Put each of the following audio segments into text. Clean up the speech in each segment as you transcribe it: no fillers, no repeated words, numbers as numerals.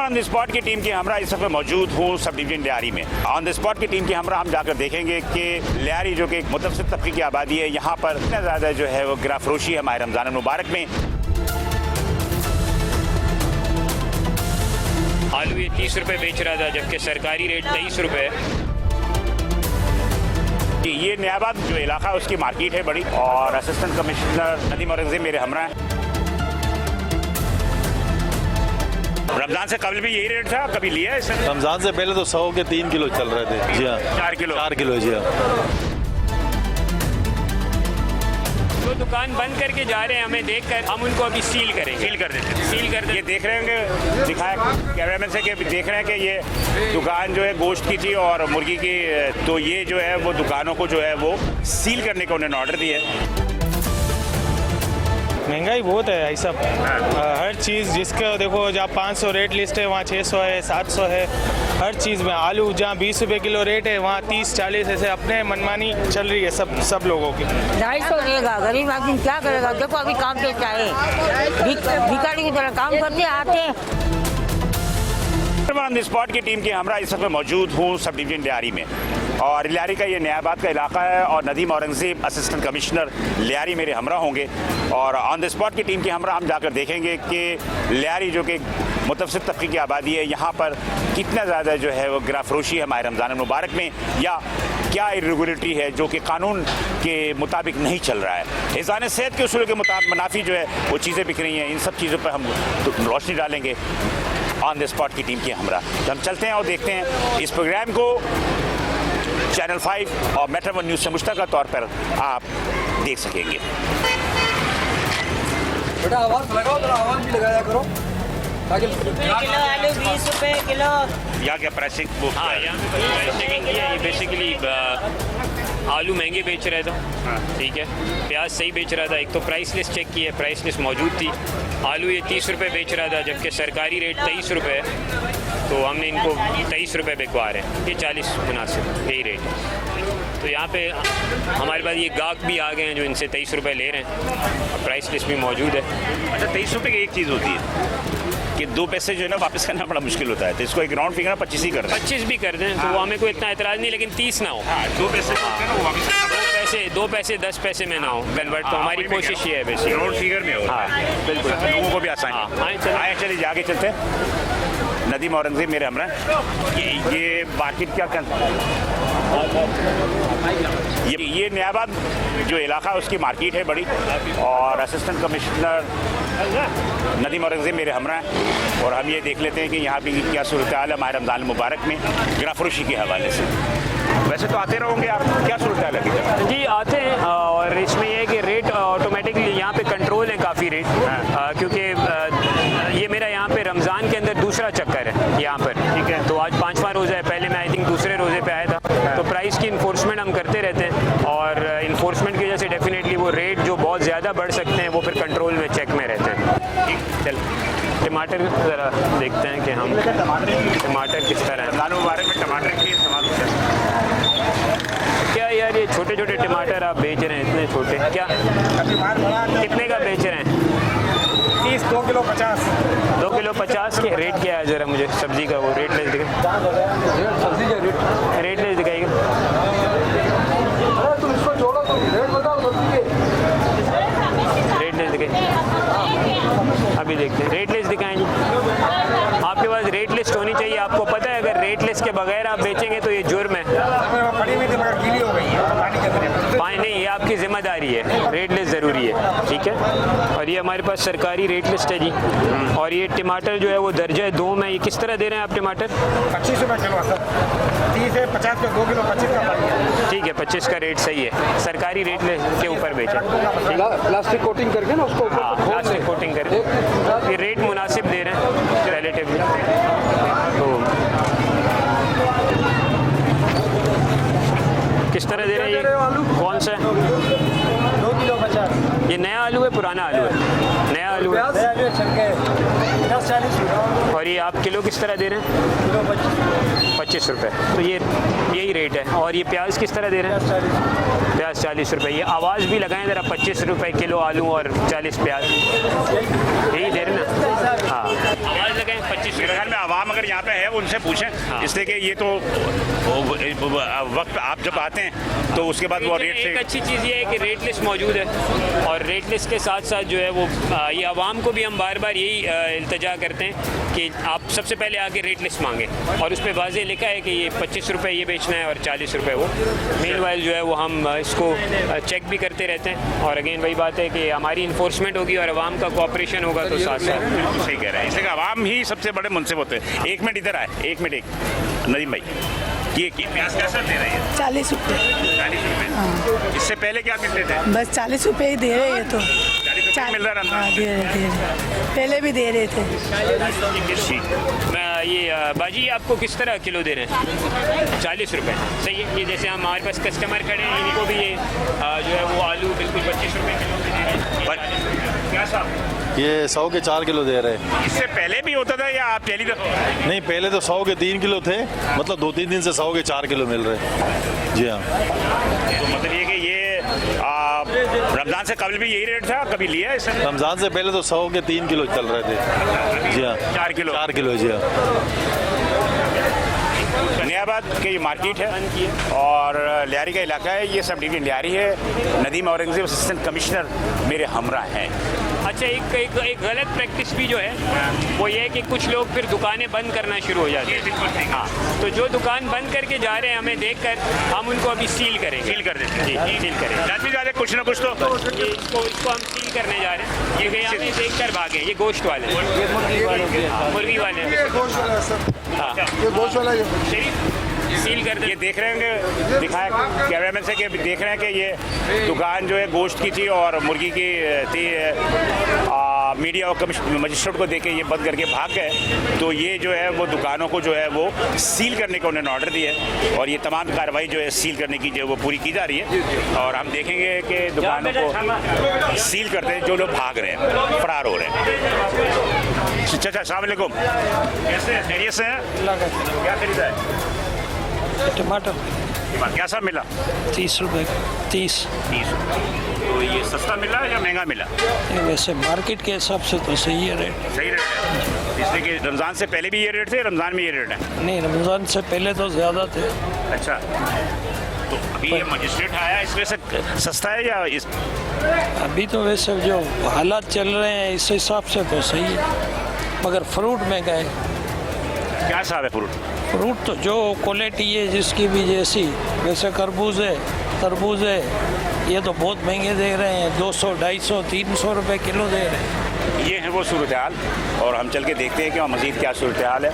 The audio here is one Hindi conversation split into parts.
ऑन द स्पॉट की टीम के हमरा इस वक्त मौजूद हूँ सब डिवीजन लियारी में। ऑन द स्पॉट की टीम के हमरा हम जाकर देखेंगे कि लियारी जो कि एक मुतवस्सित तबके की आबादी है, यहाँ पर इतना ज़्यादा जो है वो गिराफरोशी है माह रमज़ान मुबारक में। आलू ये 30 रुपये बेच रहा था जबकि सरकारी रेट 23 रुपये है। ये नयाबाद जो इलाका है उसकी मार्केट है बड़ी, और असिस्टेंट कमिश्नर नदीम औरंगज़ेब मेरे हमरा हैं। रमज़ान से कबल भी यही रेट था, कभी लिया है सर? रमज़ान से पहले तो 100 के 3 किलो चल रहे थे। जी हाँ, 4 किलो जी हाँ। तो दुकान बंद करके जा रहे हैं, हमें देखकर हम उनको अभी सील करेंगे। सील कर देते। ये देख रहे होंगे, दिखाया कैमरामैन से कि देख रहे हैं कि ये दुकान जो है गोश्त की थी और मुर्गी की, तो ये जो है वो दुकानों को जो है वो सील करने का उन्होंने ऑर्डर दिया है। महंगाई बहुत है भाई साहब। हर चीज़ जिसका देखो, जहाँ 500 रेट लिस्ट है वहाँ 600 है, 700 है। हर चीज़ में आलू जहाँ 20 रुपये किलो रेट है वहाँ 30-40 ऐसे अपने मनमानी चल रही है सब लोगों की। 250 रहेगा, गरीब आदमी क्या करेगा? देखो अभी काम पे चाहे भिखारी की तरह काम करते आते। ऑन द स्पॉट की टीम के हमरा इस वक्त मौजूद हूँ सब डिवीजन लियारी में, और लियारी का ये नयाबाद का इलाका है, और नदीम औरंगज़ेब असिस्टेंट कमिश्नर लियारी मेरे हमरा होंगे। और ऑन द स्पॉट की टीम के हमरा हम जाकर देखेंगे कि लियारी जो कि एक मुतवस्सित तबके की आबादी है, यहाँ पर कितना ज़्यादा जो है वो गिराफरोशी है माह रमज़ान मुबारक में, या क्या इरेगुलरिटी है जो कि कानून के मुताबिक नहीं चल रहा है। हिफ़ाज़त सेहत के उसूल के मुनाफी जो है वो चीज़ें बिक रही हैं। इन सब चीज़ों पर हम रोशनी डालेंगे ऑन द स्पॉट की टीम के हमरा। तो हम चलते हैं और देखते हैं इस प्रोग्राम को। चैनल 5 और मेट्रो 1 न्यूज़ से मुश्तरका तौर पर आप देख सकेंगे। बेटा आवाज़ लगाओ, तो आवाज़ भी लगाया करो। किलो आलू 20 रुपये किलो। यहाँ क्या प्राइसिंग? हाँ, यहाँ पे प्राइसिंग है। ये बेसिकली आलू महंगे बेच रहे थे, ठीक है। प्याज सही बेच रहा था। एक तो प्राइस लिस्ट चेक की है, प्राइस लिस्ट मौजूद थी। आलू ये 30 रुपये बेच रहा था जबकि सरकारी रेट 23 रुपये है, तो हमने इनको 23 रुपये बिकवा रहे हैं। ये 40 मुनासिब यही रेट है। तो यहाँ पे हमारे पास ये गाहक भी आ गए हैं जो इनसे 23 रुपये ले रहे हैं, और प्राइस लिस्ट भी मौजूद है। अच्छा, 23 रुपये की एक चीज़ होती है कि 2 पैसे जो है ना वापस करना बड़ा मुश्किल होता है, तो इसको एक राउंड फिगर 25 ही कर दें। 25 भी कर दें तो वो हमें कोई इतना एतराज़ नहीं, लेकिन 30 ना हो। 2 पैसे 2 पैसे 10 पैसे में ना हो कन्वर्ट। तो हमारी कोशिश ये है बेसिक राउंड फिगर में हो। हाँ बिल्कुल, लोगों को भी आसानी। हाँ, चलिए आगे चलते हैं। नदीम औरंगज़ेब मेरे हमरा। ये मार्केट क्या ये नयाबाद जो इलाका है उसकी मार्केट है बड़ी, और असिस्टेंट कमिश्नर नदीम औरंगज़ेब मेरे हमरा हैं। और हम ये देख लेते हैं कि यहाँ भी क्या सूरत हाल है माह रमज़ान मुबारक में गिराफरोशी के हवाले से। वैसे तो आते रहोगे आप, क्या सूरत हाल है? जी आते हैं, और इसमें यह है कि रेट ऑटोमेटिकली यहाँ पे कंट्रोल है काफ़ी रेट, क्योंकि ये मेरा यहाँ पे रमज़ान के अंदर दूसरा चक्कर है यहाँ पर, ठीक है। तो आज 5वां रोज़ा है, पहले मैं आई थिंक दूसरे रोज़े पे आया था। तो प्राइस की इन्फोर्समेंट हम करते रहते हैं, और इन्फोर्समेंट की वजह से डेफिनेटली वो रेट जो बहुत ज़्यादा बढ़ सकते हैं वो फिर कंट्रोल में चेक में रहते हैं। ठीक, चल टमाटर ज़रा देखते हैं कि हम टमाटर किस तरह है। रमज़ान मुबारक में टमाटर की इस्तेमाल होता है क्या यार? ये छोटे छोटे टमाटर आप बेच रहे हैं, इतने छोटे, क्या कितने का बेच रहे हैं? 30, 2 किलो 50। 2 किलो 50 के रेट क्या है? ज़रा मुझे सब्ज़ी का वो रेट लेस दिखाइए। सब्जी का रेट लेस दिखाइएगा। तुम इसको जोड़ो, तुम रेट बताओ सब्जी के। रेट लेस दिखाइए, अभी देखते हैं। रेट लिस्ट दिखाएंगे आपके पास? रेट लिस्ट होनी चाहिए। आपको पता है अगर रेट लिस्ट के बगैर आप बेचेंगे तो ये जुर्म है। पड़ी हुई थी मगर गीली हो गई है पानी के अंदर। पानी नहीं, ये आपकी जिम्मेदारी है। रेट लिस्ट ज़रूरी है, ठीक है। और ये हमारे पास सरकारी रेट लिस्ट है जी। और ये टमाटर जो है वो दर्जा 2 में। ये किस तरह दे रहे हैं आप टमाटर? 25 रुपये किलो सर। 30 है 50 का 2 किलो 25 का पड़ गया। ठीक है, 25 का रेट सही है। सरकारी रेट लिस्ट के ऊपर बेचें। प्लास्टिक कोटिंग करके ना उसको हाँ, प्लास्टिक कोटिंग करके ये रेट मुनासिब दे रहे हैं रिलेटिवली। तो किस तरह दे रहे हैं ये? कौन सा है? 2 किलो 50। ये नया आलू है पुराना आलू है? नया आलू है। 40। और ये आप किलो किस तरह दे रहे हैं? किलो 25 रुपये। तो ये यही रेट है। और ये प्याज किस तरह दे रहे हैं? प्याज 40 रुपये। ये आवाज़ भी लगाएं ज़रा, 25 रुपये किलो आलू और 40 प्याज, यही दे रहे हैं ना? हाँ, आवाज़ लगाएं। 25 मेरे ख्याल में आवाम अगर यहाँ पे है उनसे पूछें, इसलिए कि ये तो वक्त आप जब आते हैं तो उसके बाद वो रेट एक से अच्छी चीज़ ये है कि रेट लिस्ट मौजूद है, और रेट लिस्ट के साथ साथ जो है वो ये आवाम को भी हम बार बार यही इल्तजा करते हैं कि आप सबसे पहले आके रेट लिस्ट मांगे, और उस पर वाज़े लिखा है कि ये 25 रुपये ये बेचना है और 40 रुपये वो। मीनवाइल जो है वो हम इसको चेक भी करते रहते हैं, और अगेन वही बात है कि हमारी इन्फोर्समेंट होगी और आवाम का कोऑपरेशन होगा तो साथ साथ। बिल्कुल सही कह रहे हैं, इसलिए कि आवाम ही सबसे बड़े मुनसिफ होते हैं। एक मिनट इधर आए, एक मिनट नदीम भाई, ये प्याज कैसा दे रहे हैं? 40 रुपये। 40 रुपये। इससे पहले क्या मिलते थे? बस 40 रुपये ही दे रहे हैं तो 40 रुपये मिल रहा हाँ, है। दे रहे पहले भी दे रहे थे। मैं ये बाजी आपको किस तरह किलो दे रहे हैं? 40 रुपये, सही है। ये जैसे हमारे पास कस्टमर खड़े हैं, इनको भी ये जो है वो आलू बिल्कुल 25 रुपये किलो दे रहे हैं। क्या साहब? ये 100 के 4 किलो दे रहे हैं। इससे पहले भी होता था या आप पहली दफा? नहीं, पहले तो 100 के 3 किलो थे, मतलब 2-3 दिन से 100 के 4 किलो मिल रहे हैं। जी हाँ। तो मतलब ये कि ये रमज़ान से कबल भी यही रेट था, कभी लिया इससे? रमज़ान से पहले तो 100 के 3 किलो चल रहे थे। जी हाँ। 4 किलो। 4 किलो, जी हाँ। नियाबाद के ये मार्केट है और लियारी का इलाका है, ये सब डिवीजन लियारी है। नदीम औरंगजेब असिस्टेंट कमिश्नर मेरे हमरा हैं। अच्छा, एक गलत प्रैक्टिस भी जो है वो ये है कि कुछ लोग फिर दुकानें बंद करना शुरू हो जाते हैं। हाँ, तो जो दुकान बंद करके जा रहे हैं हमें देखकर हम उनको अभी सील करेंगे। सील कर देते हैं। जी, सील करेंगे। लाजमी बात है, कुछ ना कुछ तो ये इसको हम सील करने जा रहे हैं। ये गए हमें देख कर भागे, ये गोश्त वाले हैं, मुर्गी वाले हैं। हाँ, ये गोश्त वाला ये सील कर ये देख रहे हैं, दिखाया कैमरामैन से कि देख रहे हैं कि ये दुकान जो है गोश्त की थी और मुर्गी की थी। मीडिया और मजिस्ट्रेट को देख के ये बंद करके भाग गए, तो ये जो है वो दुकानों को जो है वो सील करने का उन्होंने ऑर्डर दिया है, और ये तमाम कार्रवाई जो है सील करने की जो वो पूरी की जा रही है। और हम देखेंगे कि दुकानों को सील करते हैं जो लोग भाग रहे हैं, फरार हो रहे हैं। अच्छा, अस्सलाम वालेकुम, कैसे खैरियत से हैं? क्या खरीदा है? टमाटर क्या सब मिला? 30 रुपये। 30। तो ये सस्ता मिला या महंगा मिला? वैसे मार्केट के हिसाब से तो सही है रेट। सही रेट है, इसलिए कि रमज़ान से पहले भी ये रेट थे, रमज़ान में ये रेट है? नहीं, रमज़ान से पहले तो ज़्यादा थे। अच्छा, तो अभी ये मजिस्ट्रेट आया इसमें से सस्ता है या इस? अभी तो वैसे जो हालात चल रहे हैं इस हिसाब से तो सही है, मगर फ्रूट महंगा है। क्या साहब है फ्रूट? फ्रूट तो जो क्वालिटी है जिसकी भी जैसी, वैसे तरबूज है, ये तो बहुत महंगे दे रहे हैं। 200, 250, 300 रुपये किलो दे रहे हैं। ये है वो सूरत हाल, और हम चल के देखते हैं कि वहाँ मज़ीद क्या सूरत हाल है,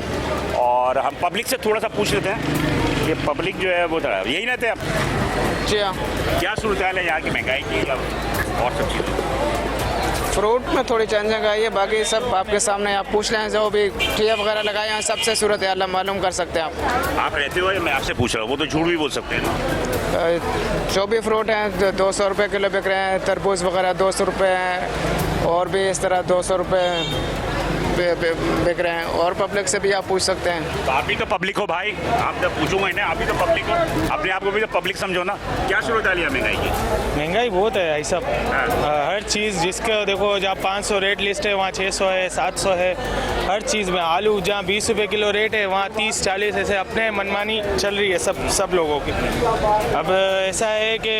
और हम पब्लिक से थोड़ा सा पूछ लेते हैं कि पब्लिक जो है वो यही रहते हैं आप? जी हाँ। क्या सूरत हाल है यहाँ की महंगाई की और सब चीज़ें? फ्रूट में थोड़ी चेंजिंग आई है, बाकी सब आपके सामने आप पूछ लें, जो भी ठिया वगैरह लगाए हैं सबसे सूरत हाल मालूम कर सकते हैं आप रहते हो या मैं आपसे पूछ रहा हूँ? वो तो झूठ भी बोल सकते हैं ना। जो भी फ्रूट हैं 200 रुपये किलो बिक रहे हैं, तरबूज वगैरह 200 रुपये हैं, और भी इस तरह 200 रुपये बिक रहे हैं। और पब्लिक से भी आप पूछ सकते हैं। तो आप भी तो पब्लिक हो भाई, आप जब पूछूंगा इन्हें, आप भी तो पब्लिक हो, अपने आप को भी तो पब्लिक समझो ना। क्या सूरत हाल है महंगाई की? महंगाई बहुत है भाई साहब। हर चीज़ जिसका देखो, जहाँ 500 रेट लिस्ट है वहाँ 600 है, 700 है। हर चीज़ में आलू जहाँ 20 रुपये किलो रेट है वहाँ 30-40 ऐसे अपने मनमानी चल रही है सब लोगों की। अब ऐसा है कि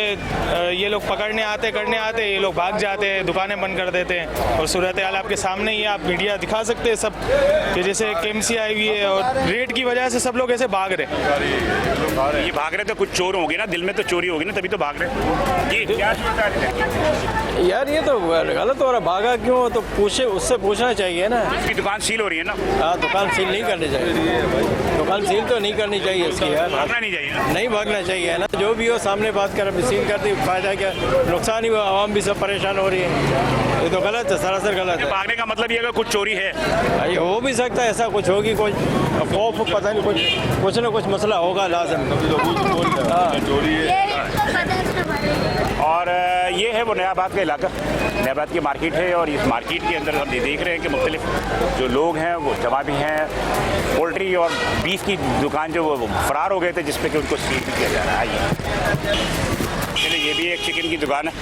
ये लोग पकड़ने आते करने आते, ये लोग भाग जाते हैं, दुकानें बंद कर देते हैं, और सूरत हाल आपके सामने ही आप मीडिया दिखा सकते हैं सब कि जैसे केएमसी आई हुई है, और रेट की वजह से सब लोग ऐसे भाग रहे। ये भाग रहे तो कुछ चोर होंगे ना, दिल में तो चोरी होगी ना, तभी तो भाग रहे। ये क्या सूरत हाल है? यार ये तो गलत हो रहा है, भागा क्यों? तो पूछे, उससे पूछना चाहिए ना। इसकी दुकान सील हो रही है ना? हाँ, दुकान सील नहीं करनी चाहिए, दुकान सील तो नहीं करनी चाहिए इसकी यार। भागना नहीं चाहिए ना? नहीं भागना चाहिए ना, जो भी हो सामने बात कर, सील कर दी, फायदा क्या, नुकसान ही हुआ, आवाम भी सब परेशान हो रही है। ये तो गलत है, सरासर गलत है। भागने का मतलब ये अगर कुछ चोरी है, भाई हो भी सकता है, ऐसा कुछ होगी, कोई खौफ पता नहीं, कुछ ना कुछ मसला होगा लाजम। और ये है वो नयाबाद का इलाका, नयाबाद की मार्केट है, और इस मार्केट के अंदर हम देख रहे हैं कि मुख्तलिफ जो लोग हैं वो जमा भी हैं। पोल्ट्री और बीफ की दुकान जो वो फरार हो गए थे, जिस पे कि उनको सील भी किया जा रहा है। आइए, चलिए, ये भी एक चिकन की दुकान है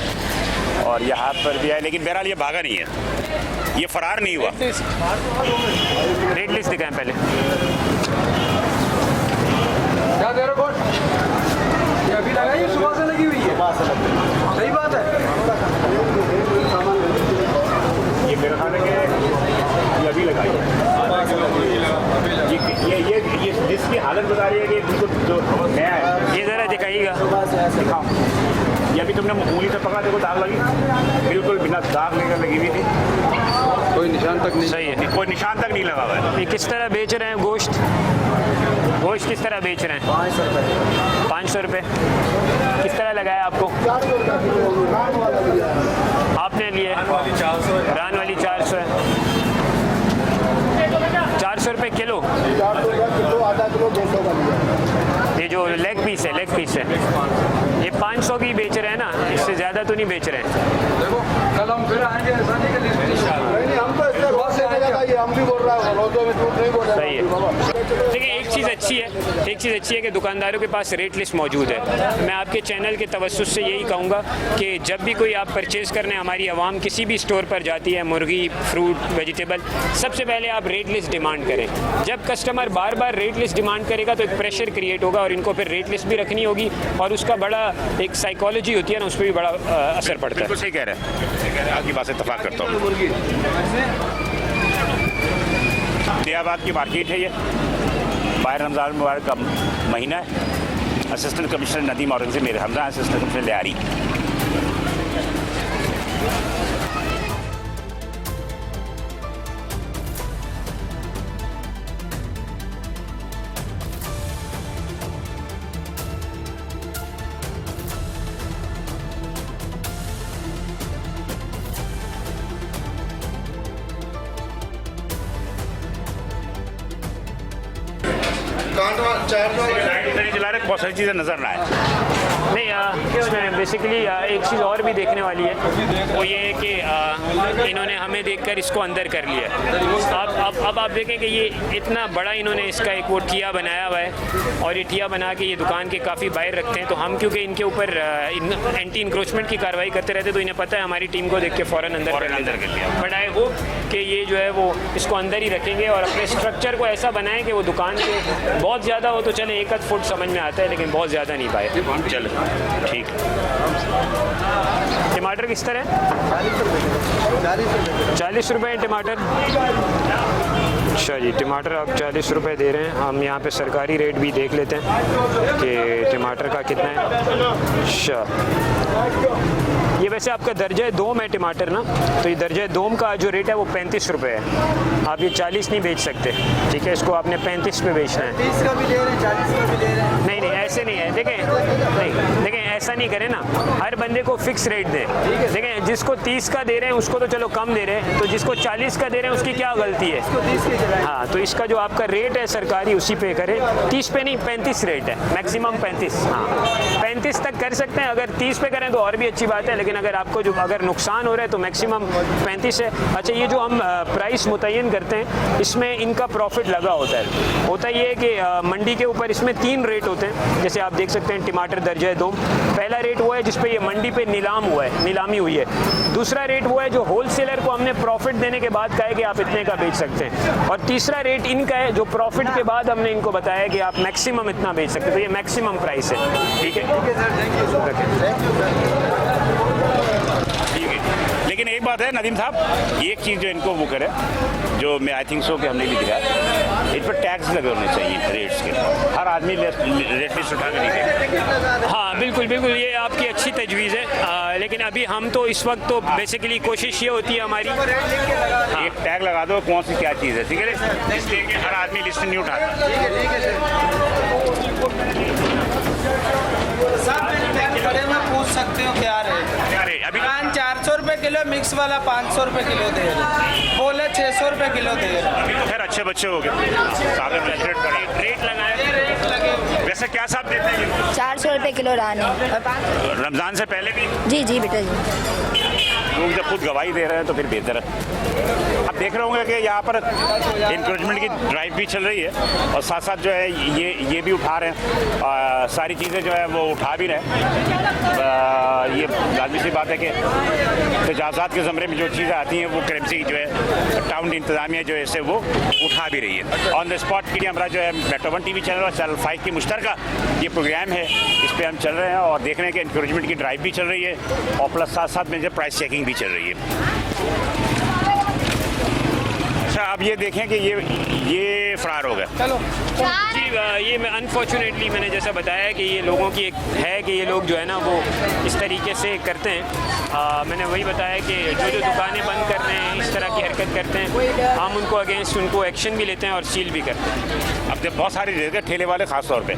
और यहाँ पर भी है, लेकिन बहरहाल ये भागा नहीं है। ये फरार नहीं हुआ। रेट लिस्ट दिखाएं पहले। क्या दे रहे हो बोल? ये अभी लगाई सुबह से लगी हुई है। सही बात है। ये मेरे ख्याल है कि ये अभी लगाई है। ये जिसकी हालत बता रही है कि बिल्कुल जो नया है। ये ज़रा दिखाइएगा। दिखाओ। ये अभी तुमने उंगली से पकड़ा, देखो दाग लगी, बिल्कुल बिना दाग लेकर लगी हुई थी, कोई निशान तक नहीं। सही है। कोई निशान तक नहीं लगा हुआ है। ये किस तरह बेच रहे हैं गोश्त? गोश्त किस तरह बेच रहे हैं? 500 रुपये। किस तरह लगाया आपको? आपने लिए रान वाली 400 है। 400 रुपये किलो। आधा किलो 200 का लिया। ये जो लेग पीस है, लेग पीस है, ये 500 की बेच रहे हैं ना, इससे ज़्यादा तो नहीं बेच रहे हैं। देखो कल हम फिर आएंगे, ऐसा नहीं कि नहीं, हम तो इससे बहुत से लगा, ये हम भी बोल रहा है, रोजों में झूठ नहीं बोल रहा। सही है। देखिए एक चीज़ अच्छी है कि दुकानदारों के पास रेट लिस्ट मौजूद है। मैं आपके चैनल के तवज्जुह से यही कहूँगा कि जब भी कोई आप परचेज़ करने हमारी आवाम किसी भी स्टोर पर जाती है, मुर्गी, फ्रूट, वेजिटेबल, सबसे पहले आप रेट लिस्ट डिमांड करें। जब कस्टमर बार बार रेट लिस्ट डिमांड करेगा तो एक प्रेशर क्रिएट होगा और इनको फिर रेट लिस्ट भी रखनी होगी और उसका बड़ा एक साइकोलॉजी होती है ना, उस पर भी बड़ा असर पड़ता है। बिल्कुल सही कह रहे हैं, आपकी बात से इत्तेफाक करता हूँ। दियाबाद की मार्केट है ये, बाहर रमज़ान मुबारक का महीना है। असिस्टेंट कमिश्नर नदीम औरंगज़ेब मेरे हमरा, असिस्टेंट कमिश्नर लियारी। चला रहे, बहुत सारी चीज़ें नज़र ना आए। नहीं, इसमें बेसिकली एक चीज़ और भी देखने वाली है, वो ये है कि इन्होंने हमें देखकर इसको अंदर कर लिया है। अब आप देखें कि ये इतना बड़ा इन्होंने इसका एक वो टिया बनाया हुआ है और ये टिया बना के ये दुकान के काफ़ी बाहर रखते हैं। तो हम क्योंकि इनके ऊपर एंटी इंक्रोचमेंट की कार्रवाई करते रहते, तो इन्हें पता है हमारी टीम को देख के फ़ौरन अंदर कर लिया। बट आई होप कि ये जो है वो इसको अंदर ही रखेंगे और अपने स्ट्रक्चर को ऐसा बनाएं कि वो दुकान के बहुत ज़्यादा हो तो चले 1 फुट समझ में आता है, लेकिन बहुत ज़्यादा नहीं पाए। चलो ठीक है। टमाटर किस तरह है? 40 रुपये टमाटर। अच्छा जी, टमाटर आप 40 रुपये दे रहे हैं। हम यहाँ पे सरकारी रेट भी देख लेते हैं कि टमाटर का कितना है। अच्छा, ये वैसे आपका दर्जा दोम है टमाटर ना, तो ये दर्जा दोम का जो रेट है वो 35 रुपये है। आप ये 40 नहीं बेच सकते, ठीक है? इसको आपने 35 पे बेचना है। 30 का भी दे रहे हैं, 40 का भी दे रहे हैं। नहीं ऐसे नहीं है, देखें ऐसा नहीं करें ना, हर बंदे को फिक्स रेट दें। देखें जिसको 30 का दे रहे हैं उसको तो चलो कम दे रहे हैं, तो जिसको 40 का दे रहे हैं उसकी क्या गलती है? हाँ, तो इसका जो आपका रेट है सरकारी उसी पे करें। 30 पे नहीं, 35 रेट है, मैक्सिमम 35। हाँ, 35 तक कर सकते हैं। अगर 30 पे करें तो और भी अच्छी बात है, लेकिन अगर आपको जो अगर नुकसान हो रहा है तो मैक्सिमम 35 है। अच्छा, ये जो हम प्राइस मुतय्यन करते हैं इसमें इनका प्रॉफिट लगा होता है। होता ये है कि मंडी के ऊपर इसमें 3 रेट होते हैं। जैसे आप देख सकते हैं टमाटर दर्जा दोम, पहला रेट वो है जिस पे ये मंडी पे नीलामी हुई है। दूसरा रेट वो है जो होलसेलर को हमने प्रॉफिट देने के बाद कहा है कि आप इतने का बेच सकते हैं। और तीसरा रेट इनका है जो प्रॉफिट के बाद हमने इनको बताया कि आप मैक्सिमम इतना बेच सकते हैं। तो ये मैक्सिमम प्राइस है, ठीक है? लेकिन एक बात है नदीम साहब, एक चीज़ जो इनको वो करे, जो मैं आई थिंक सो कि हमने भी दिखा, इन पर टैक्स लगे होने चाहिए रेट्स के। हर आदमी रेट लिस्ट उठा के नहीं देगा। हाँ बिल्कुल, ये आपकी अच्छी तजवीज़ है। लेकिन अभी हम तो इस वक्त तो बेसिकली कोशिश ये होती है हमारी, एक टैग लगा दो कौन सी क्या चीज़ है, ठीक है? इसलिए कि हर आदमी लिस्ट नहीं उठाता। पूछ सकते हो क्या रहे? अभी 400 रुपये किलो, मिक्स वाला 500 रुपये किलो दे रहे, बोले 600 रुपये किलो दे रहे। खैर अच्छे बच्चे हो गए, रेट लगाए। वैसे क्या साहब देते हैं? 400 रुपये किलो रानी। रमजान से पहले भी जी जी बेटा जी। लोग जब खुद गवाही दे रहे हैं तो फिर बेहतर है। आप देख रहे होंगे कि यहाँ पर इंक्रोचमेंट की ड्राइव भी चल रही है और साथ साथ जो है ये भी उठा रहे हैं, सारी चीज़ें जो है वो उठा भी रहे हैं। ये लाजमी सी बात है कि तजावज़ात के ज़मरे में जो चीज़ें आती हैं वो करेंसी जो है टाउन इंतज़ामिया जो है वो उठा भी रही है। ऑन द स्पॉट के लिए हमारा जो है मेट्रो 1 टीवी चैनल और चैनल 5 की मुश्तरका ये प्रोग्राम है, इस पर हम चल रहे हैं और देख रहे हैं कि इंक्रोचमेंट की ड्राइव भी चल रही है और प्लस साथ साथ में जो प्राइस चेकिंग भी चल रही है। अच्छा, अब ये देखें कि ये फरार हो गए। चलो जी, ये मैं अनफॉर्चुनेटली मैंने जैसा बताया कि ये लोगों की एक है कि ये लोग जो है ना वो इस तरीके से करते हैं। मैंने वही बताया कि जो दुकानें बंद कर रहे हैं, इस तरह की हरकत करते हैं, हम उनको अगेंस्ट उनको एक्शन भी लेते हैं और सील भी करते हैं। अब जब बहुत सारी जगह ठेले वाले खास तौर पे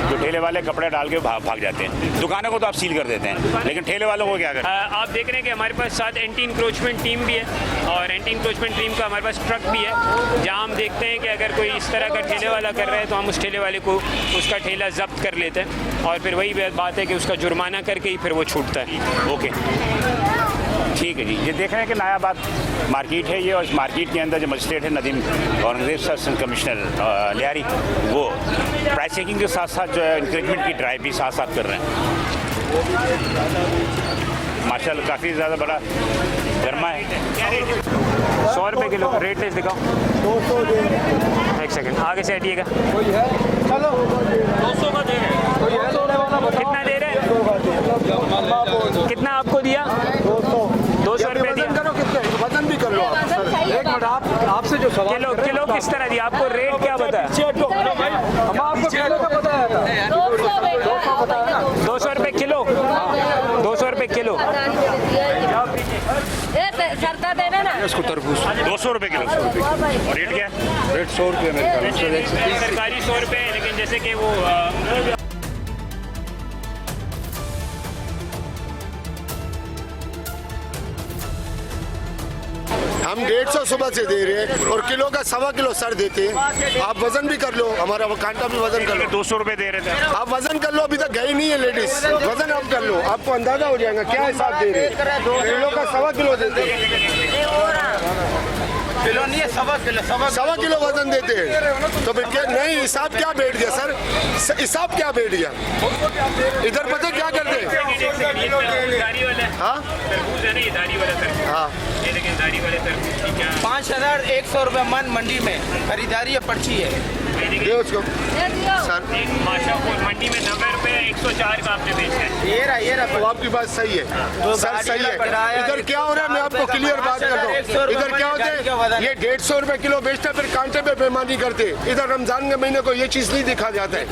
जो ठेले वाले कपड़े डाल के भाग जाते हैं, दुकानों को तो आप सील कर देते हैं, लेकिन ठेले वालों को क्या करें? आप देख रहे हैं कि हमारे पास साथ एंटी इंक्रोचमेंट टीम भी है और एंटी इंक्रोचमेंट टीम का हमारे पास ट्रक भी है, जहां हम देखते हैं कि अगर कोई इस तरह का ठेले वाला कर रहा है तो हम उस ठेले वाले को उसका ठेला जब्त कर लेते हैं और फिर वही बात है कि उसका जुर्माना करके ही फिर वो छूटता है। ओके, ठीक है जी। ये देख रहे हैं कि नायाबाद मार्केट है ये, और इस मार्केट के अंदर जो मजिस्ट्रेट है नदीम औरंगजेब असिस्टेंट कमिश्नर लियारी, वो प्राइस चेकिंग के साथ साथ जो है इंक्रीजमेंट की ड्राइव भी साथ साथ कर रहे हैं। माशाल्लाह काफ़ी ज़्यादा बड़ा गर्मा है। 100 रुपये किलो रेट लिस्ट दिखाओ। 200 एक सेकंड आगे से हटिएगा। चलो 200 का दे रहे हैं। कितना दे रहे हैं? कितना आपको दिया? 200 रुपये दिया। वजन भी कर लो आप। एक मिनट, आपसे जो सवाल किलो किस तरह दिया? आपको रेट क्या बताया? हम आपको किलो का बताया था। 200 रुपये किलो। 200 रुपये किलो। सरता देना ना। इसको तरबूज 200 रुपये किलो। और रेट क्या है? रेट 100 रुपये मेरे सरकारी 100 रुपये है, लेकिन जैसे कि वो हम 150 सुबह से दे रहे हैं और किलो का 1.25 किलो सर देते हैं। आप वजन भी कर लो, हमारा वो कांटा भी वजन कर लो। 200 रुपये दे रहे थे आप वजन कर लो, अभी तक गई नहीं है लेडीज। वजन आप कर लो, आपको अंदाजा हो जाएगा क्या हिसाब दे रहे हैं। किलो का 1.25 किलो देते हैं। किलो नहीं है, 1.25 किलो वजन देते हैं। तो फिर क्या नहीं, हिसाब क्या बैठ गया सर? हिसाब क्या बैठ गया? इधर पता क्या करते हैं? हाँ 5100 रुपये मन मंडी में खरीदारी है, पर्ची है। दे उसको सर। मंडी में 90 रुपये 104 का आपने बेचा है। ये रहा तो आपकी बात सही है सर, सही है। इधर क्या हो रहा है मैं आपको क्लियर बात करता हूँ। इधर क्या होता है, ये 150 रुपये किलो बेचता है, फिर कांटे पे बेईमानी करते। इधर रमजान के महीने को ये चीज नहीं दिखा जाता है,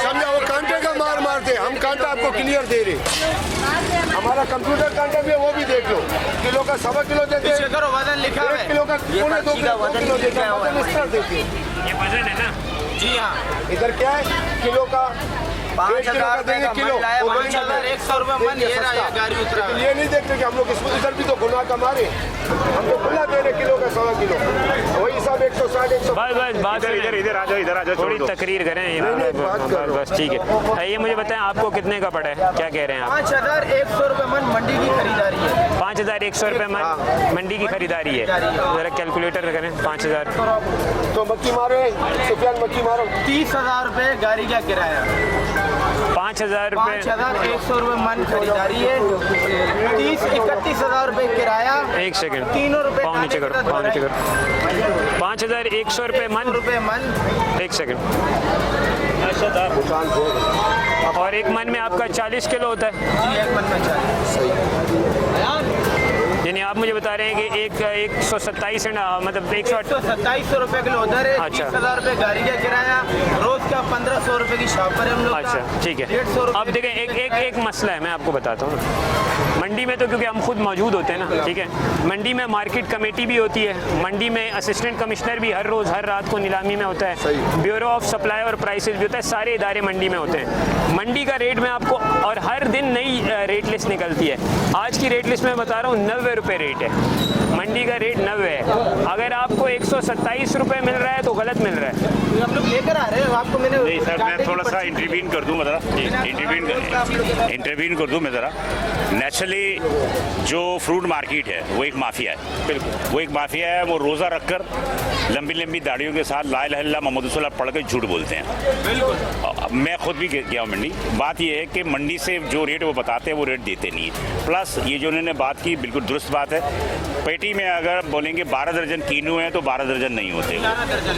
समझा? वो कांटे का मार मारते, हम कांटा आपको क्लियर दे रहे। हमारा कंप्यूटर कांटा भी है, वो भी देख लो। किलो का 1.25 किलो देते हैं, वजन लिखा हुआ 1 किलो का 2.25 किलो देते हैं। वजन इस तरह देते हैं। ये वजन है ना? जी हाँ। इधर क्या है, किलो का 5000 रुपये का किलो। 100 रुपये मन। ये रहा, ये गाड़ी उतरा। ये नहीं देखते कि हम लोग इसमें इधर भी तो गुनाह कमारे, हम तो खुला दे रहे किलो का 1.25 किलो। वही हिसाब 160 बस बात इधर आ जाओ थोड़ी तकरीर करें। बस ठीक है। ये मुझे बताएं आपको कितने का पड़ा है? क्या कह रहे हैं आप? 5100 रुपये मन मंडी की खरीदारी है। 5100 रुपये मन मंडी की खरीदारी है। जरा कैलकुलेटर करें। 5000 तो मक्की मारो, सुफियान मक्की मारो। 30,000 रुपये गाड़ी का किराया। 5000 रुपये 5100 रुपये मन खरीदारी है। 31,000 रुपये किराया। एक सेकंड, तीनों रुपये पाँव नीचे करो, पाँव नीचे करो। 5100 रुपये मन। एक सेकंड। और एक मन में आपका 40 किलो होता है? जी, एक मन में 40। यानी आप मुझे बता रहे हैं कि एक 127 मतलब 127 रुपये किलो उधर है। अच्छा। 30,000 रुपये गाड़ी का किराया, रोज का 1500 रुपये की शॉप पर है हम लोग। अच्छा ठीक है। 150 अब देखें एक मसला है, मैं आपको बताता हूँ। मंडी में तो क्योंकि हम खुद मौजूद होते हैं ना, ठीक है, मंडी में मार्केट कमेटी भी होती है, मंडी में असिस्टेंट कमिश्नर भी हर रोज़ हर रात को नीलामी में होता है, ब्यूरो ऑफ सप्लाई और प्राइसेस भी होता है, सारे इदारे मंडी में होते हैं। मंडी का रेट में आपको, और हर दिन नई रेट लिस्ट निकलती है। आज की रेट लिस्ट में बता रहा हूँ 90 रुपये रेट है, मंडी का रेट 90 है। अगर आपको 127 रुपये मिल रहा है तो गलत मिल रहा है। हम लोग लेकर आ रहे हैं, आपको आपको मैंने नहीं सर, मैं थोड़ा सा इंटरवीन कर दूँ ज़रा, इंटरवीन कर दूँ मैं ज़रा। नेचुरली जो फ्रूट मार्केट है वो एक माफिया है, बिल्कुल वो एक माफिया है। वो रोज़ा रखकर लंबी लंबी दाढ़ियों के साथ ला इलाहा इल्लल्लाह मोहम्मद रसूलुल्लाह पढ़ के झूठ बोलते हैं। मैं खुद भी गया हूँ मंडी। बात ये है कि मंडी से जो रेट वो बताते हैं वो रेट देते नहीं है। प्लस ये जो उन्होंने बात की बिल्कुल दुरुस्त बात है। पेटी में अगर बोलेंगे 12 दर्जन कीनू है तो 12 दर्जन नहीं होते,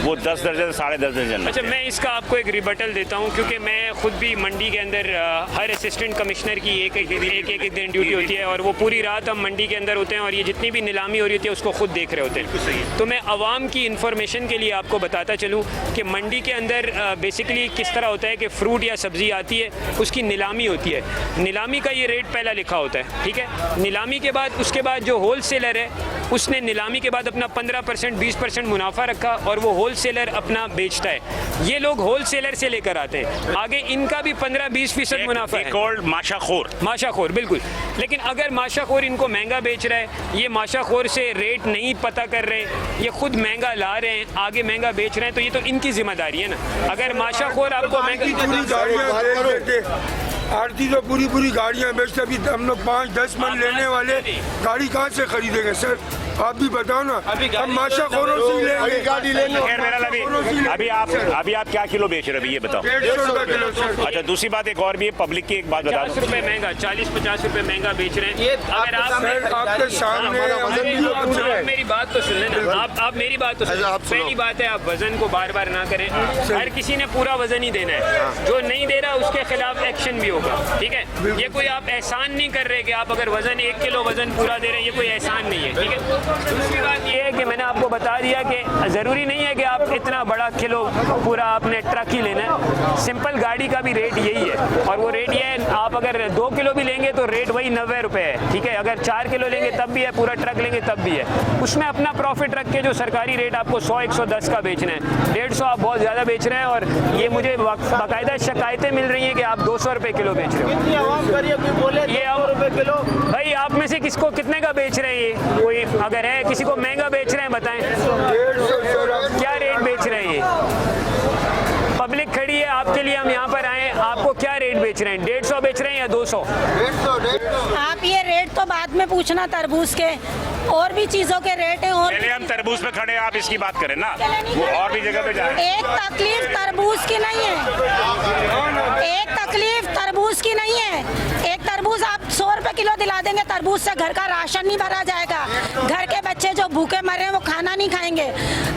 वो 10 दर्जन 10.5 दर्जन। अच्छा, मैं इसका आपको एक रिबटल देता हूँ, क्योंकि मैं खुद भी मंडी के अंदर हर असिस्टेंट कमिश्नर की एक दिन ड्यूटी होती है और वो पूरी रात हम मंडी के अंदर होते हैं और ये जितनी भी नीलामी हो रही होती है उसको खुद देख रहे होते हैं। तो मैं आवाम की इन्फॉर्मेशन के लिए आपको बताता चलूँ कि मंडी के अंदर बेसिकली किस तरह होता है कि फ्रूट या सब्ज़ी आती है, उसकी नीलामी होती है। नीलामी का ये रेट पहला लिखा होता है, ठीक है। नीलामी के बाद उसके बाद जो होल सेलर है उसने नीलामी के बाद अपना 15% 20% मुनाफा रखा और वो होल सेलर अपना बेचता है। ये लोग होल सेलर से लेकर आते हैं, आगे इनका भी 15-20% मुनाफा है। माशाखोर, बिल्कुल। लेकिन अगर माशाखोर इनको महंगा बेच रहा है, ये माशाखोर से रेट नहीं पता कर रहे, ये खुद महंगा ला रहे हैं, आगे महंगा बेच रहे हैं, तो ये तो इनकी जिम्मेदारी है ना। अगर माशाखोर आपको आरती तो पूरी गाड़ियाँ बेचते, अभी हम लोग 5-10 मन लेने वाले गाड़ी कहाँ से खरीदेंगे सर? आप भी बताओ ना। हम माशाखोरों से लेंगे गाड़ी लेंगे। अभी आप क्या किलो बेच रहे हो ये बताओ? 150 रुपए किलो सर। अच्छा, दूसरी बात एक और भी है, पब्लिक की एक बात बता दो। 50 रुपए महंगा, 40-50 रुपए महंगा बेच रहे हैं। ये अगर आपके सामने मेरी बात तो सुन लेना, आप मेरी बात तो सुन। पहली बात है, आप वजन को बार बार ना करें। हर किसी ने पूरा वजन ही देना है, जो नहीं दे रहा उसके खिलाफ एक्शन भी होगा, ठीक है। ये कोई आप एहसान नहीं कर रहे कि आप अगर वजन 1 किलो वजन पूरा दे रहे हैं, ये कोई एहसान नहीं है, ठीक है। दूसरी बात ये है कि मैंने आपको बता दिया कि ज़रूरी नहीं है कि आप इतना बड़ा किलो पूरा आपने ट्रक ही लेना है। सिंपल गाड़ी का भी रेट यही है और वो रेट ये है, आप अगर 2 किलो भी लेंगे तो रेट वही 90 रुपये है, ठीक है। अगर 4 किलो लेंगे तब भी है, पूरा ट्रक लेंगे तब भी है। उसमें अपना प्रॉफिट रख के जो सरकारी रेट आपको 100-110 का बेचना है, 150 आप बहुत ज़्यादा बेच रहे हैं और ये मुझे बाकायदा शिकायतें मिल रही हैं कि आप 200 रुपये किलो बेच रहे हो। ये ₹100 किलो भाई, आप में से किसको कितने का बेच रहे हैं? ये कोई अगर है किसी को महंगा बेच रहे हैं बताएं, क्या रेट बेच रहे हैं? ये पब्लिक खड़ी है आपके लिए, हम यहाँ पर आए, आपको क्या रेट बेच रहे हैं? 150 बेच रहे हैं या 200? आप ये रेट तो बाद में पूछना तरबूज के, और भी चीजों के रेट है। और पहले हम तरबूज पे खड़े हैं, आप इसकी बात करें ना, वो और भी जगह पे जाए। एक तकलीफ तरबूज की नहीं है, एक तकलीफ तरबूज की नहीं है। एक तरबूज आप 100 रुपए किलो दिला देंगे, तरबूज से घर का राशन नहीं भरा जाएगा, घर के बच्चे जो भूखे मर रहे हैं वो खाना नहीं खाएंगे।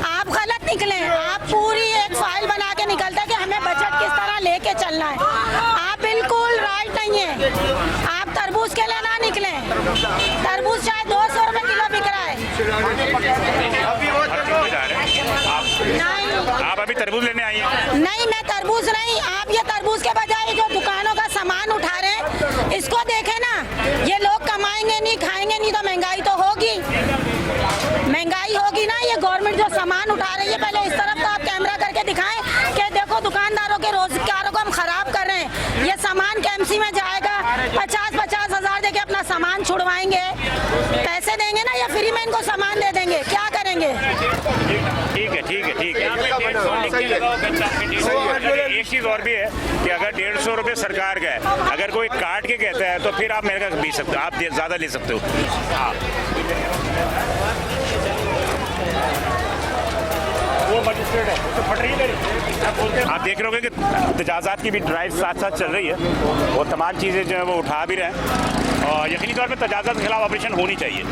आप गलत निकले, आप पूरी एक फाइल बना के निकलते हैं कि हमें बजट किस तरह लेके चलना है। आप बिल्कुल राइट नहीं है, आप तरबूज के लिए ना निकले। तरबूज शायद 200 रुपए किलो बिक रहा है। आप अभी तरबूज लेने आई हैं? नहीं, मैं तरबूज नहीं, आप ये तरबूज के बजाय जो दुकानों का सामान उठा रहे हैं इसको देखें ना। ये लोग कमाएंगे नहीं, खाएंगे नहीं तो महंगाई तो होगी, महंगाई होगी ना। ये गवर्नमेंट जो सामान उठा रही है, पहले इस तरफ तो आप कैमरा करके दिखाएं कि देखो दुकानदारों के रोजगारों को हम खराब कर रहे हैं। ये सामान केएमसी में जाएगा, 50-50 हज़ार देके अपना सामान छुड़वाएंगे, पैसे देंगे ना या फ्री में इनको सामान दे देंगे, क्या करेंगे? ठीक है। एक चीज़ और भी है कि अगर 150 रुपये सरकार का है, अगर कोई काट के कहता है तो फिर आप मेरे का बेच सकते हो, आप ज़्यादा ले सकते हो। वो मजिस्ट्रेट है तो फट रही है। आप देख रहे होंगे कि तजाज़ात की भी ड्राइव साथ साथ चल रही है, वो तमाम चीज़ें जो है वो उठा भी रहे हैं और यकीनी तौर पे तजाज़ात के खिलाफ ऑपरेशन होनी चाहिए।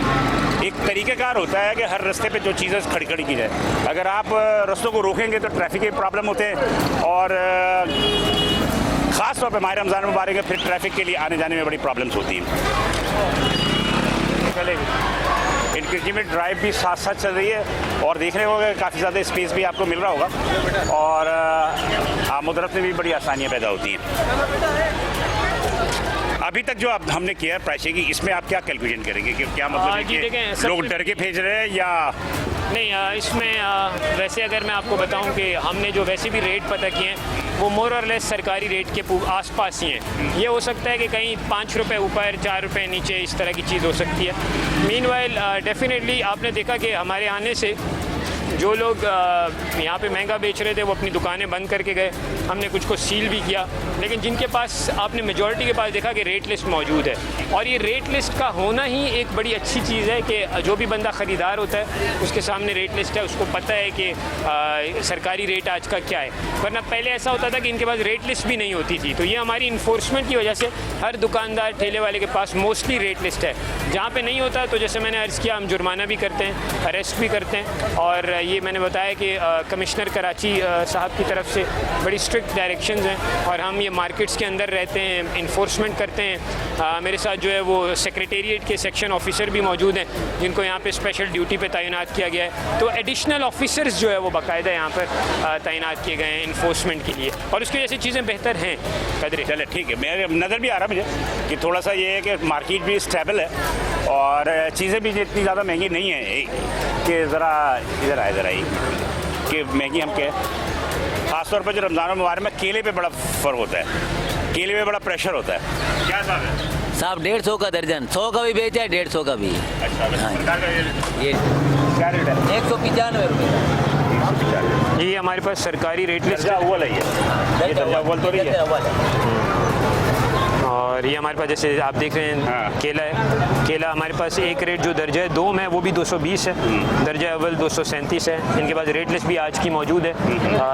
एक तरीक़ेकार होता है कि हर रास्ते पे जो चीज़ें खड़ी की जाए। अगर आप रास्तों को रोकेंगे तो ट्रैफिक के प्रॉब्लम होते हैं और ख़ास तौर पे माह रमज़ान मुबारक है, फिर ट्रैफिक के लिए आने जाने में बड़ी प्रॉब्लम्स होती हैं। इंक्रीजमेंट ड्राइव भी साथ साथ चल रही है और देखने को काफ़ी ज़्यादा स्पेस भी आपको मिल रहा होगा और आमद-ओ-रफ्त में भी बड़ी आसानियाँ पैदा होती हैं। अभी तक जो अब हमने किया है प्राइसिंग की, इसमें आप क्या कैलकुलेशन करेंगे कि क्या मतलब है कि लोग डर के भेज रहे हैं या नहीं? इसमें वैसे अगर मैं आपको बताऊं कि हमने जो वैसे भी रेट पता किए हैं वो मोर और लेस सरकारी रेट के आसपास ही हैं। ये हो सकता है कि कहीं 5 रुपए ऊपर 4 रुपए नीचे इस तरह की चीज़ हो सकती है। मीनवाइल डेफिनेटली आपने देखा कि हमारे आने से जो लोग यहाँ पे महंगा बेच रहे थे वो अपनी दुकानें बंद करके गए, हमने कुछ को सील भी किया। लेकिन जिनके पास, आपने मेजॉरिटी के पास देखा कि रेट लिस्ट मौजूद है, और ये रेट लिस्ट का होना ही एक बड़ी अच्छी चीज़ है कि जो भी बंदा ख़रीदार होता है उसके सामने रेट लिस्ट है, उसको पता है कि सरकारी रेट आज का क्या है। वरना पहले ऐसा होता था कि इनके पास रेट लिस्ट भी नहीं होती थी। तो ये हमारी इन्फोर्समेंट की वजह से हर दुकानदार, ठेले वाले के पास मोस्टली रेट लिस्ट है। जहाँ पे नहीं होता तो जैसे मैंने अर्ज़ किया, हम जुर्माना भी करते हैं, अरेस्ट भी करते हैं। और ये मैंने बताया कि कमिश्नर कराची साहब की तरफ से बड़ी स्ट्रिक्ट डायरेक्शंस हैं, और हम ये मार्केट्स के अंदर रहते हैं, इन्फोर्समेंट करते हैं। मेरे साथ जो है वो सेक्रेटेरिएट के सेक्शन ऑफिसर भी मौजूद हैं, जिनको यहाँ पे स्पेशल ड्यूटी पे तैनात किया गया है। तो एडिशनल ऑफिसर्स जो है वो बाकायदा यहाँ पर तैनात किए गए हैं इन्फोर्समेंट के लिए, और उसकी वजह से चीज़ें बेहतर हैं। कदरे चले ठीक है, मेरे नज़र भी आ रहा मुझे कि थोड़ा सा ये है कि मार्केट भी स्टेबल है और चीज़ें भी इतनी ज़्यादा महंगी नहीं है कि ज़रा इधर आए ज़रा ही कि महंगी हम क्या, ख़ासतौर पर जो रमज़ान मुबारक में केले पे बड़ा फ़र्क होता है, केले पे बड़ा प्रेशर होता है। क्या साहब है साहब? 150 का दर्जन, 100 का भी बेचा है, 150 का भी। अच्छा, सरकार का ये क्या रेट है? 195 रुपये। ये हमारे पास सरकारी रेट लिस्ट दर्जा अव्वल है ये दर्जा अव्वल तो नहीं है। और ये हमारे पास जैसे आप देख रहे हैं केला है, केला हमारे पास एक रेट जो दर्जा है 2 में वो भी 220 है, दर्जा अव्वल 237 है। इनके पास रेट लिस्ट भी आज की मौजूद है।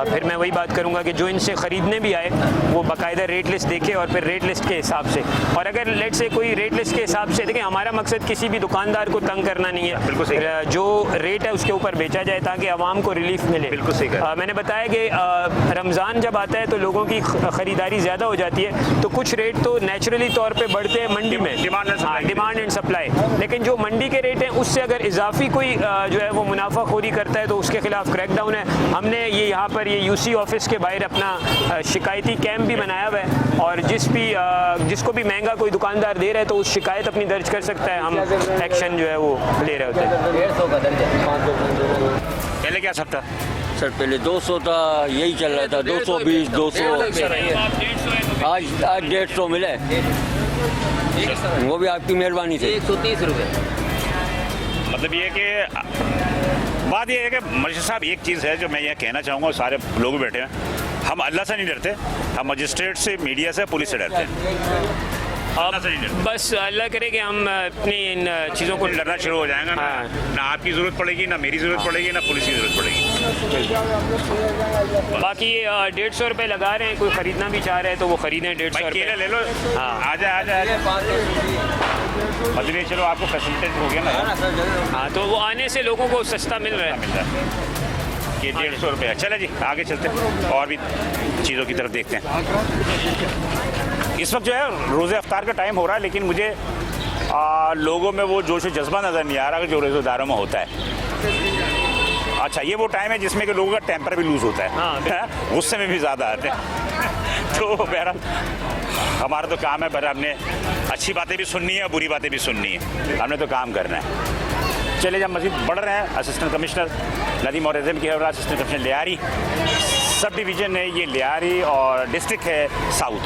फिर मैं वही बात करूंगा कि जो इनसे ख़रीदने भी आए वो बाकायदा रेट लिस्ट देखे और फिर रेट लिस्ट के हिसाब से, और अगर लेट से कोई रेट लिस्ट के हिसाब से देखें, हमारा मकसद किसी भी दुकानदार को तंग करना नहीं है, बिल्कुल सही, जो रेट है उसके ऊपर बेचा जाए ताकि आवाम को रिलीफ मिले। बिल्कुल सही। मैंने बताया कि रमज़ान जब आता है तो लोगों की ख़रीदारी ज़्यादा हो जाती है, तो कुछ रेट तो नेचुरली तौर पे बढ़ते हैं मंडी में, डिमांड एंड सप्लाई। लेकिन जो मंडी के रेट हैं उससे अगर इजाफी कोई जो है वो मुनाफाखोरी करता है तो उसके खिलाफ क्रैकडाउन है। हमने ये यहाँ पर ये यूसी ऑफिस के बाहर अपना शिकायती कैंप भी बनाया हुआ है, और जिसको भी महंगा कोई दुकानदार दे रहा है तो उस शिकायत अपनी दर्ज कर सकता है, हम एक्शन जो है वो ले रहे होते हैं। 150 का दर्जन। पहले क्या सब था सर? पहले 200 था, यही चल रहा था, 220, 200, आज 150 मिले, वो भी आपकी मेहरबानी से। 130 रुपये। मतलब ये कि बात ये है कि मजिस्ट्रेट साहब, एक चीज़ है जो मैं ये कहना चाहूँगा, सारे लोग बैठे हैं, हम अल्लाह से नहीं डरते, हम मजिस्ट्रेट से, मीडिया से, पुलिस से डरते हैं। बस अल्लाह करे कि हम अपनी इन चीज़ों को डरना शुरू हो जाएगा ना, ना आपकी ज़रूरत पड़ेगी, ना मेरी ज़रूरत पड़ेगी, ना पुलिस की ज़रूरत पड़ेगी। बाकी 150 रुपये लगा रहे हैं, कोई ख़रीदना भी चाह रहे हैं तो वो ख़रीदें 150 रुपये ले लो। आ जाए मतलब चलो आपको फैसिलिटेट हो गया ना। हाँ, तो वो आने से लोगों को सस्ता मिल रहा है कि 150 रुपये। चले जी आगे चलते हैं और भी चीज़ों की तरफ देखते हैं। इस वक्त जो है रोज़े अफ्तार का टाइम हो रहा है, लेकिन मुझे लोगों में वो जोश जज्बा नज़र नहीं आ रहा जो रोज़ेदारों में होता है। अच्छा, ये वो टाइम है जिसमें कि लोगों का टेम्पर भी लूज़ होता है, गुस्से में भी ज़्यादा आते हैं। तो बहरहाल हमारा तो काम है, पर हमने अच्छी बातें भी सुननी है, बुरी बातें भी सुननी है, हमने तो काम करना है। चले जब मज़ीद बढ़ रहे हैं, असिस्टेंट कमिश्नर नदीम और की assistant commissioner Lyari sub division है, ये लियारी और डिस्ट्रिक्ट है साउथ।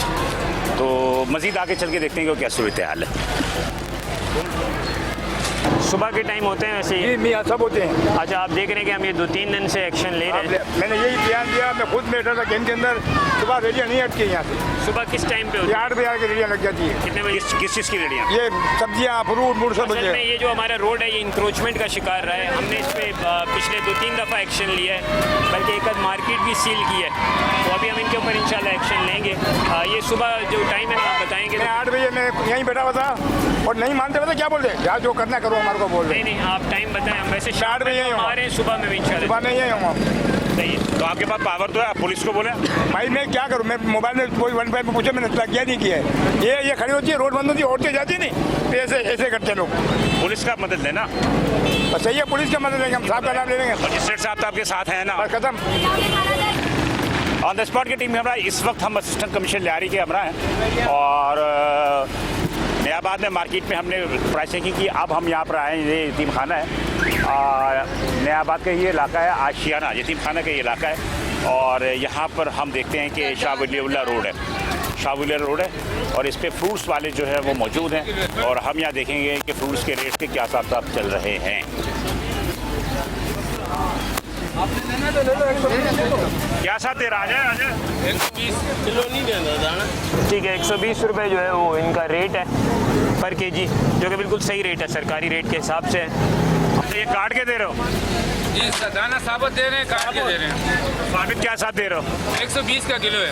तो मज़ीद आगे चल के देखते हैं कि क्या सूरत हाल है। सुबह के टाइम होते हैं वैसे जी मियाँ सब होते हैं। अच्छा, आप देख रहे हैं कि हम ये 2-3 दिन से एक्शन ले रहे हैं। मैंने यही ध्यान दिया, मैं खुद बैठा था गेम के अंदर, सुबह रेडियाँ नहीं हटती यहाँ से। सुबह किस टाइम पे होती है? 8 बजे आके रेडियाँ लग जाती है। कितने बजे? किस चीज़ की रेडियाँ? ये सब्जियाँ, फ्रूट मूड सब असल में ये जो हमारा रोड है ये इंक्रोचमेंट का शिकार रहा है। हमने इस पर पिछले 2-3 दफ़ा एक्शन लिया है, बल्कि एक मार्केट भी सील की है, तो अभी हम इनके ऊपर इंशाल्लाह एक्शन लेंगे। ये सुबह जो टाइम है ना आप बताएंगे। 8 बजे मैं यहीं बैठा हुआ था और नहीं मानते थे, क्या बोल रहे यार, जो करना करो, हमारे को बोल रहे। नहीं, आप टाइम बताएं, हम वैसे 8 बजे आ रहे हैं, सुबह में भी इंशाल्लाह सुबह नहीं है हम। सही है। तो आपके पास पावर तो है, आप पुलिस को बोले। भाई मैं क्या करूँ, मैं मोबाइल में कोई 1 में पूछे, मैंने किया नहीं किया है। ये खड़ी होती है, रोड बंद होती है, औरतें जाती नहीं, तो ऐसे करते लोग। पुलिस का मदद लेना, बस सही है, पुलिस का मदद लेंगे हम, साहब का नाम ले लेंगे। मजिस्ट्रेट साहब तो आपके साथ हैं ना? बस खत्म। ऑन द स्पॉट की टीम में हमरा, इस वक्त हम असिस्टेंट कमिश्नर लियारी के हमरा हैं, और नयाबाद में मार्केट में हमने प्राइस चेकिंग की। अब हम यहाँ पर आए हैं, ये यतीम खाना है, नयाबाद का ये इलाका है, आशियाना यतीम खाना का ये इलाका है, और यहाँ पर हम देखते हैं कि शाह वलीउल्लाह रोड है, शाह वलीउल्लाह रोड है, और इस पर फ्रूट्स वाले जो है वो मौजूद हैं, और हम यहाँ देखेंगे कि फ्रूट्स के रेट के क्या हिसाब चल रहे हैं। क्या साथ दे रहा है? 120 किलो नहीं देना दाना। ठीक है, 120 रुपये जो है वो इनका रेट है पर केजी, जो कि बिल्कुल सही रेट है, सरकारी रेट के हिसाब से है। ये काट के दे रहे हो? जी दाना साबुत दे रहे हैं, काट के दे रहे हैं। साबित क्या साथ दे रहे हो? 120 का किलो है,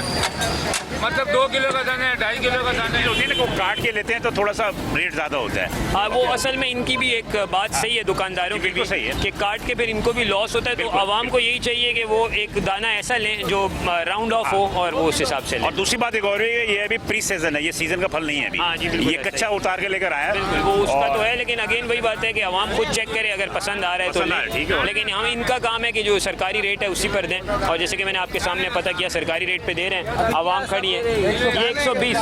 मतलब 2 किलो का दाना है, 2.5 किलो का दाना है। को काट के लेते हैं तो थोड़ा सा रेट ज़्यादा होता है। हाँ, वो असल में इनकी भी एक बात सही है दुकानदारों की भी, सही है कि काट के फिर इनको भी लॉस होता है। तो आवाम को यही चाहिए कि वो एक दाना ऐसा लें जो राउंड ऑफ हो और वो उस हिसाब से लें। और दूसरी बात एक और है, ये अभी प्री सीजन है, ये सीजन का फल नहीं है अभी। हाँ जी, बिल्कुल ये कच्चा उतार के लेकर आया है। वो उसका तो है, लेकिन अगेन वही बात है कि आवाम खुद चेक करे, अगर पसंद आ रहा है तो लें। लेकिन हम इनका काम है कि जो सरकारी रेट है उसी पर दें। और जैसे कि मैंने आपके सामने पता किया, सरकारी रेट पे दे रहे हैं, आवाम खड़ी है। ये 120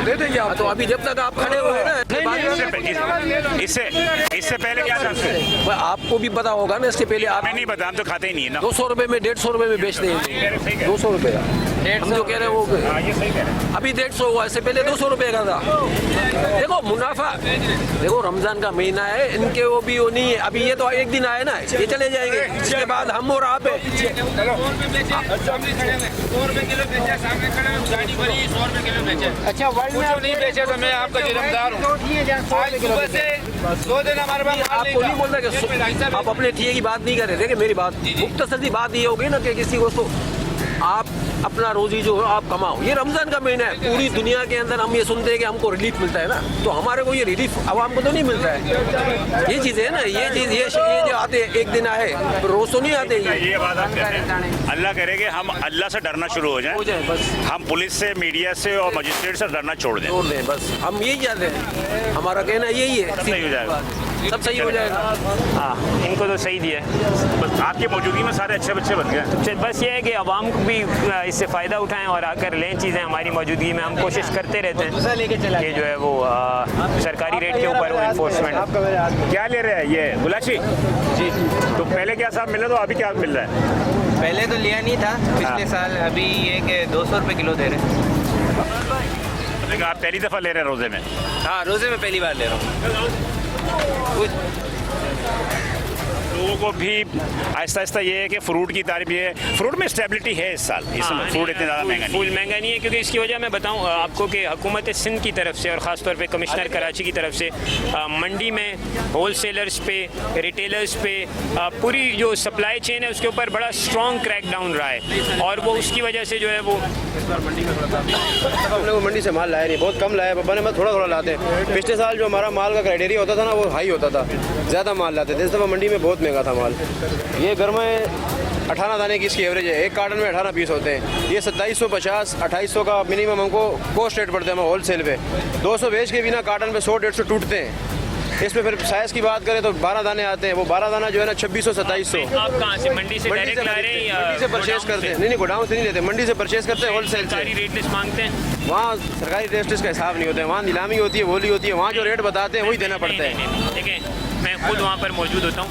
दे देंगे आप, तो अभी जब तक आप खड़े हुए ना, इससे पहले क्या था? आपको भी पता होगा ना, इसके पहले आप नहीं पता, हम तो खाते ही नहीं है ना। 200 रुपए में 150 रुपए में बेच देंगे। 200 रुपए का हम जो कह रहे हैं वो अभी 150 हुआ, इससे पहले 200 रुपए का था। देखो मुनाफा, देखो रमजान का महीना है, इनके वो भी वो नहीं है। अभी ये तो एक दिन आए ना, ये चले जाएंगे, इसके बाद हम और आप है। 100 रुपए किलो बेचा, सामने खड़े हैं, गाड़ी भरी 100 रुपए किलो बेचे। अच्छा, वर्ल्ड में नहीं बेचे तो मैं आपका जिम्मेदार हूँ। आज सुबह से 2 दिन हमारे पास आपको नहीं बोलना कि आप अपने ठिए की बात नहीं कर रहे। देखिए मेरी बात मुख्तसर सी बात ये होगी ना कि किसी को तो आप अपना रोजी जो है आप कमाओ। ये रमजान का महीना है, पूरी दुनिया के अंदर हम ये सुनते हैं कि हमको रिलीफ मिलता है ना, तो हमारे को ये रिलीफ आवाम को तो नहीं मिलता है। ये चीज़ है ना, ये चीज़ ये जो आते एक दिन आए तो रोज तो नहीं आते। ये बात आप कहते हैं, अल्लाह करें कि हम अल्लाह से डरना शुरू हो जाए बस। हम पुलिस से, मीडिया से और मजिस्ट्रेट से डरना छोड़ दें बस। हम यही चाहते हैं, हमारा कहना यही है, सही हो जाएगा, सब सही हो जाएगा। हाँ, इनको तो सही दिया है। बस आपकी मौजूदगी में सारे अच्छे बच्चे बन गए। बस ये है कि आवाम को भी इससे फ़ायदा उठाएं और आकर लें चीज़ें। हमारी मौजूदगी में हम कोशिश करते रहते हैं कि जो है वो सरकारी रेट के ऊपर वो इन्फोर्समेंट। क्या ले रहे हैं ये गुलाशी जी? तो पहले क्या साहब मिला, तो अभी क्या मिल रहा है? पहले तो लिया नहीं था पिछले साल, अभी ये कि 200 रुपए किलो दे रहे हैं। आप पहली दफ़ा ले रहे हैं रोज़े में? हाँ, रोजे में पहली बार ले रहा हूँ। लोगों को भी आहिस्ता आहिस्ता ये है कि फ्रूट की तारीफ, ये फ्रूट में स्टेबिलिटी है इस साल। इस समय फ्रूट इतना ज़्यादा महंगा फूल महंगा नहीं है, क्योंकि इसकी वजह मैं बताऊं आपको कि हुकूमत सिंध की तरफ से और ख़ास तौर पे कमिश्नर कराची की तरफ से मंडी में होल सेलर्स पे, रिटेलर्स पे, पूरी जो सप्लाई चेन है उसके ऊपर बड़ा स्ट्रॉन्ग क्रैक डाउन रहा है। और वो उसकी वजह से जो है वो हम लोग मंडी से माल लाया नहीं, बहुत कम लाया। पापा ने मैं थोड़ा थोड़ा लाते हैं। पिछले साल जो हमारा माल का क्राइटेरिया होता था ना, वो हाई होता था, ज़्यादा माल लाते थे। इस दफ़ा मंडी में बहुत महंगा था माल। ये घर में 18 दाने की इसकी एवरेज है, एक कार्टन में 18 पीस होते हैं। ये 2750 2800 का मिनिमम हमको कॉस्ट रेट पड़ता है होल सेल पे। 200 बेच के बिना कार्टन पे 100-150 टूटते हैं। इसमें फिर साइज़ की बात करें तो 12 दाने आते हैं, वो 12 दाना जो है ना 2600-2700। आप कहाँ से मंडी से डायरेक्ट ला रहे हैं या मंडी से परचेज करते हैं? नहीं, गोडाउन से नहीं लेते, मंडी से परचेज करते हैं, होल सेल से। सरकारी रेट लिस्ट मांगते हैं? वहाँ सरकारी रेट लिस्ट का हिसाब नहीं होता है, वहाँ नीलामी होती है, बोली होती है, वहाँ जो रेट बताते हैं वही देना पड़ता है। ठीक है, मैं खुद वहाँ पर मौजूद होता हूँ।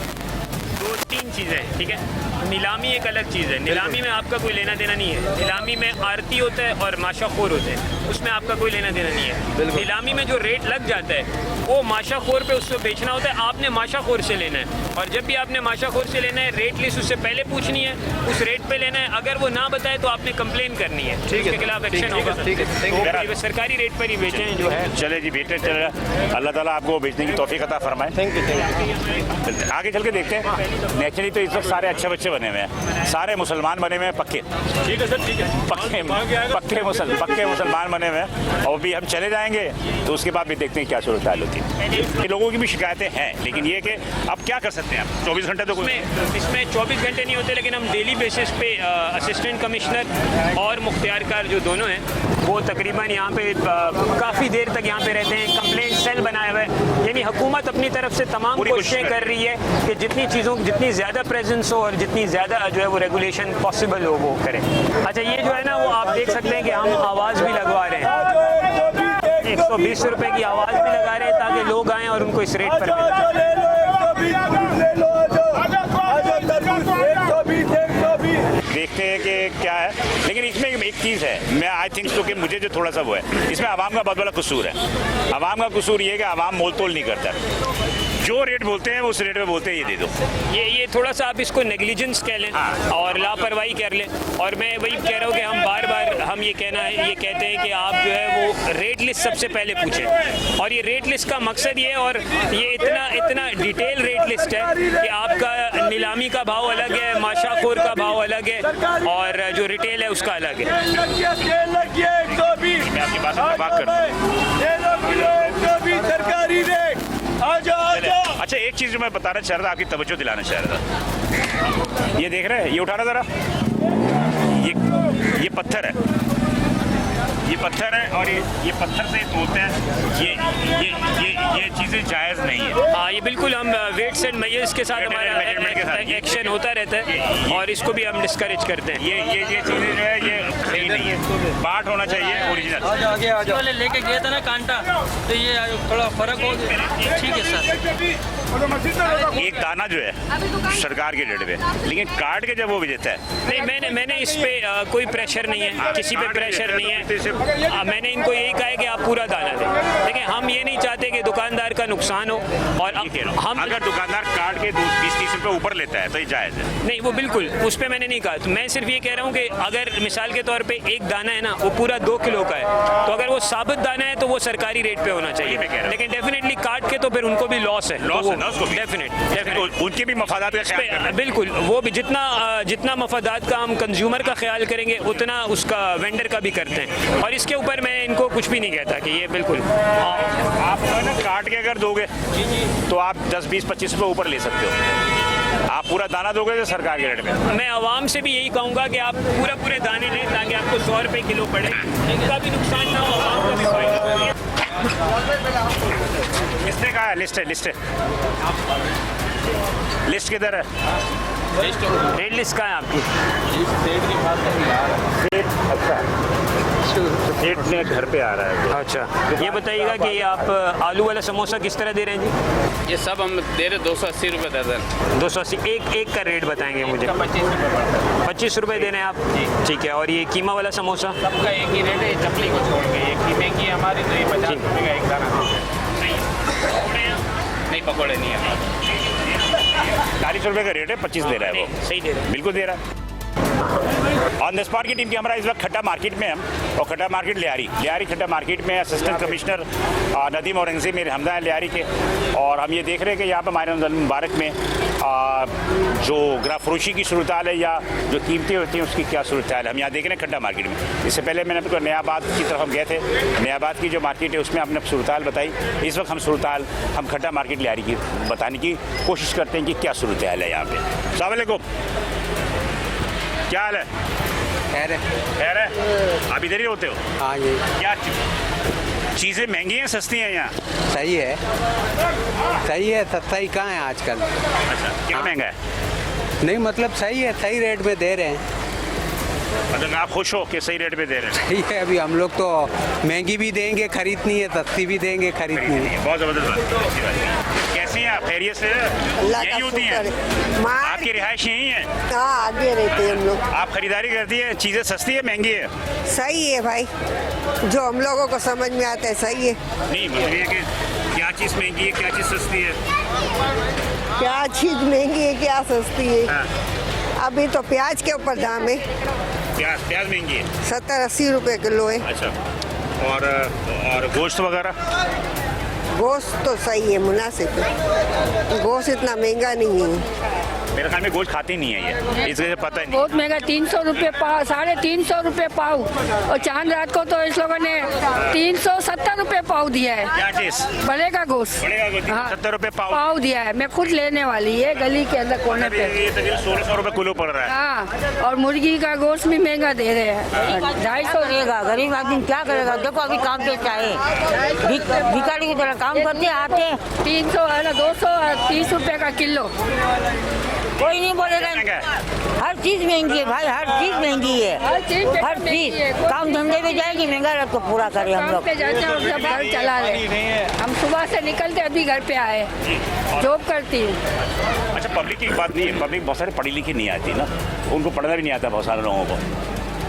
2-3 चीज़ें हैं, ठीक है। नीलामी एक अलग चीज़ है, नीलामी में आपका कोई लेना देना नहीं है। नीलामी में आरती होता है और माशाखोर होते हैं, उसमें आपका कोई लेना देना नहीं है। नीलामी में जो रेट लग जाता है वो माशाखोर पे उसको बेचना होता है, आपने माशाखोर से लेना है। और जब भी आपने माशाखोर से लेना है, रेट लिस्ट उससे पहले पूछनी है, उस रेट पे लेना है। अगर वो ना बताए तो आपने कंप्लेन करनी है, उसके खिलाफ एक्शन होगा। तो सरकारी रेट पर ही बेचें जो है। चले जी, बेटे चल रहा। अल्लाह ताला आपको बेचने की तौफीक अता फरमाए। Thank you. आगे चल के देखते हैं। नेचुरली तो इस वक्त सारे अच्छे बच्चे बने हुए हैं, सारे मुसलमान बने हुए हैं पक्के। ठीक है सर, ठीक है। पक्के मुसलमान बने हुए हैं। और भी हम चले जाएंगे तो उसके बाद भी देखते हैं क्या सूरत हाल होती है। कि लोगों की भी शिकायतें हैं, लेकिन ये कि अब क्या कर सकते हैं आप? 24 घंटे तो इसमें 24 घंटे नहीं होते, लेकिन हम डेली बेसिस पे असिस्टेंट कमिश्नर और मुख्तियारकार जो दोनों हैं वो तकरीबन यहाँ पे काफ़ी देर तक यहाँ पे रहते हैं। कंप्लेंट सेल बनाया हुआ है, यानी हुकूमत अपनी तरफ से तमाम कोशिशें कर रही है कि जितनी ज़्यादा प्रेजेंस हो और जितनी ज़्यादा जो है वो रेगुलेशन पॉसिबल हो वो करें। अच्छा, ये जो है ना वो आप देख सकते हैं कि हम आवाज़ भी लगवा रहे हैं, 120 रुपए की आवाज़ भी लगा रहे हैं ताकि लोग आएँ और उनको इस रेट पर मिले। देखते हैं कि क्या है, लेकिन इसमें एक चीज़ है, मैं आई थिंक तो कि मुझे जो थोड़ा सा वो है, इसमें आवाम का बहुत बड़ा कसूर है। आवाम का कसूर ये है कि आवाम मोल तोल नहीं करता। जो रेट बोलते हैं उस रेट में बोलते हैं ये दे दो। ये थोड़ा सा आप इसको नेग्लिजेंस कह लें और लापरवाही कर लें। और मैं वही कह रहा हूँ कि हम बार बार हम ये कहते हैं कि आप जो है वो रेट लिस्ट सबसे पहले पूछें। और ये रेट लिस्ट का मकसद ये है, और ये इतना डिटेल रेट लिस्ट है कि आपका नीलामी का भाव अलग है, माशाखोर का भाव अलग है, और जो रिटेल है उसका अलग है। मैं आपकी बात से बात कर सरकारी रेट अच्छा, एक चीज जो मैं बताना चाह रहा था, आपकी तवज्जो दिलाना चाह रहा था, ये देख रहे हैं, ये उठाना जरा, ये पत्थर है, ये पत्थर है, और ये पत्थर से तोड़ते हैं। ये चीजें जायज़ नहीं है। हाँ, ये बिल्कुल हम वेट्स एंड मेजर्स के साथ हमारा एक्शन होता रहता है, और इसको भी हम डिस्करेज करते हैं। ये चीजें जो है ये सही नहीं है, बाट होना चाहिए ओरिजिनल। आगे लेके गया था ना कांटा, तो ये थोड़ा फर्क हो गया। ठीक है सर। एक दाना जो है सरकार के रेट पे, लेकिन काट के जब वो बेचता है। नहीं, मैंने इस पे कोई प्रेशर नहीं है, किसी पे प्रेशर नहीं है। मैंने इनको यही कहा है कि आप पूरा दाना दें। देखिए, हम ये नहीं चाहते कि दुकानदार का नुकसान हो, और हम अगर दुकानदार काट के 20-30 रुपए ऊपर लेता है तो ये जायज़ है। नहीं, वो बिल्कुल उस पर मैंने नहीं कहा। तो मैं सिर्फ ये कह रहा हूँ कि अगर मिसाल के तौर पे एक दाना है ना, वो पूरा 2 किलो का है, तो अगर वो साबित दाना है तो वो सरकारी रेट पे होना चाहिए। लेकिन डेफिनेटली काट के तो फिर उनको भी लॉस है, डेफिनेट उनके भी मफादात का ख्याल करना है। बिल्कुल, वो भी जितना मफादात का हम कंज्यूमर का ख्याल करेंगे उतना उसका वेंडर का भी करते हैं। और इसके ऊपर मैं इनको कुछ भी नहीं कहता कि ये बिल्कुल आप ना काट के अगर दोगे तो आप 10, 20, 25 रुपए ऊपर ले सकते हो। आप पूरा दाना दोगे तो सरकार के रेट में। मैं आवाम से भी यही कहूँगा कि आप पूरे दाने लें, ताकि आपको 100 रुपये किलो पड़े, इनका भी नुकसान ना हो, आवाम का भी फायदा हो। किसने कहा है? लिस्ट है लिस्ट किधर है? रेट लिस्ट कहाँ है आपकी? अच्छा, सेठ ने घर पे आ रहा है। अच्छा, ये बताइएगा कि आप आलू वाला समोसा किस तरह दे रहे हैं जी? ये सब हम दे रहे 280 रुपये दर्जन। 280 एक का रेट बताएंगे मुझे? 25 रुपये दे रहे हैं आप? ठीक है। और ये कीमा वाला समोसा? सबका एक ही रेट है, चपली को छोड़ के। ये कीमे की हमारी तो ये 50 रुपये का एक दाना। नहीं, पकौड़े नहीं है। 40 रुपये का रेट है, 25 दे रहा है वो। सही दे रहा है, बिल्कुल दे रहा है। ऑन द स्पॉट की टीम की हमारा इस वक्त खट्टा मार्केट में हम, और खट्टा मार्केट लियारी खट्टा मार्केट में असिस्टेंट कमिश्नर नदीम औरंगजेब मेरे हमदा है लियारी के। और हम ये देख रहे हैं कि यहाँ पर माह रमज़ान मुबारक में जो ग्राफ फरोशी की सूरत हाल है या जो कीमतें होती हैं उसकी क्या सूरत हाल है, हम यहाँ देख रहे हैं खट्टा मार्केट में। इससे पहले मैंने आपको नयाबाद की तरफ हम गए थे, नयाबाद की जो मार्केट है उसमें आपने सूरत हाल बताई। इस वक्त हम खट्टा मार्केट लियारी की बताने की कोशिश करते हैं कि क्या सूरत हाल है यहाँ पे। अस्सलाम वालेकुम, क्या हाल है? खैर है। आप इधर ही होते हो? हाँ जी। क्या चीज़ें महंगी हैं सस्ती हैं यहाँ? सही है, सस्ता ही कहाँ है आजकल। अच्छा, क्या महंगा है? नहीं, मतलब सही है, सही रेट में दे रहे हैं। मतलब आप खुश हो कि सही रेट पे दे रहे हैं? सही है। अभी हम लोग तो महंगी भी देंगे खरीदनी है, सस्ती भी देंगे खरीदनी है। बहुत ज़बरदस्त बात। कैसी हैं आप? खैरियत से? यही होती हैं? आपकी रिहाइश यही है? हाँ, आगे रहते हैं हम लोग। आप खरीदारी करती हैं? चीज़ें सस्ती है महंगी है? सही है भाई, जो हम लोगों को समझ में आता है सही है। नहीं, मतलब ये कि क्या चीज़ महंगी है, क्या चीज़ सस्ती है? क्या चीज़ महंगी है, क्या सस्ती है? हाँ। अभी तो प्याज के ऊपर दाम है। प्याज महंगी है? 70-80 रुपए किलो है। अच्छा, और गोश्त वगैरह? गोश्त तो सही है, मुनासिब है। गोश्त इतना महंगा नहीं है। मेरे ख्याल में गोश्त खाती नहीं है ये, इस वजह से पता नहीं। बहुत महंगा, 300 रुपये पाव, 350 रुपये पाव। और चांद रात को तो इस लोगों ने 370 रुपये पाव दिया है। क्या चीज़? बड़े का गोश्त। 70 रुपये पाव दिया है। मैं खुद लेने वाली है, गली के अंदर कोने पे। ये तकरीबन 1600 रुपये किलो पड़ रहा है। हाँ, और मुर्गी का गोश्त भी महंगा दे रहे हैं। 250 देगा गरीब आदमी क्या करेगा? देखो अभी काम पे चाहे भिखारी की तरह काम करते आते। 300 है ना, 230 रुपये का किलो। कोई नहीं बोलेगा। हर चीज महंगी है भाई, हर चीज महंगी है, हर चीज। काम धंधे में जाएगी, महंगा तो पूरा करें हम लोग। पे जाते हैं और सब घर चला रहे। हम सुबह से निकलते अभी घर पे आए, जॉब करती हूँ। अच्छा, पब्लिक की बात नहीं है, पब्लिक बहुत सारे पढ़ी लिखी नहीं आती ना, उनको पढ़ना भी नहीं आता बहुत सारे लोगों को।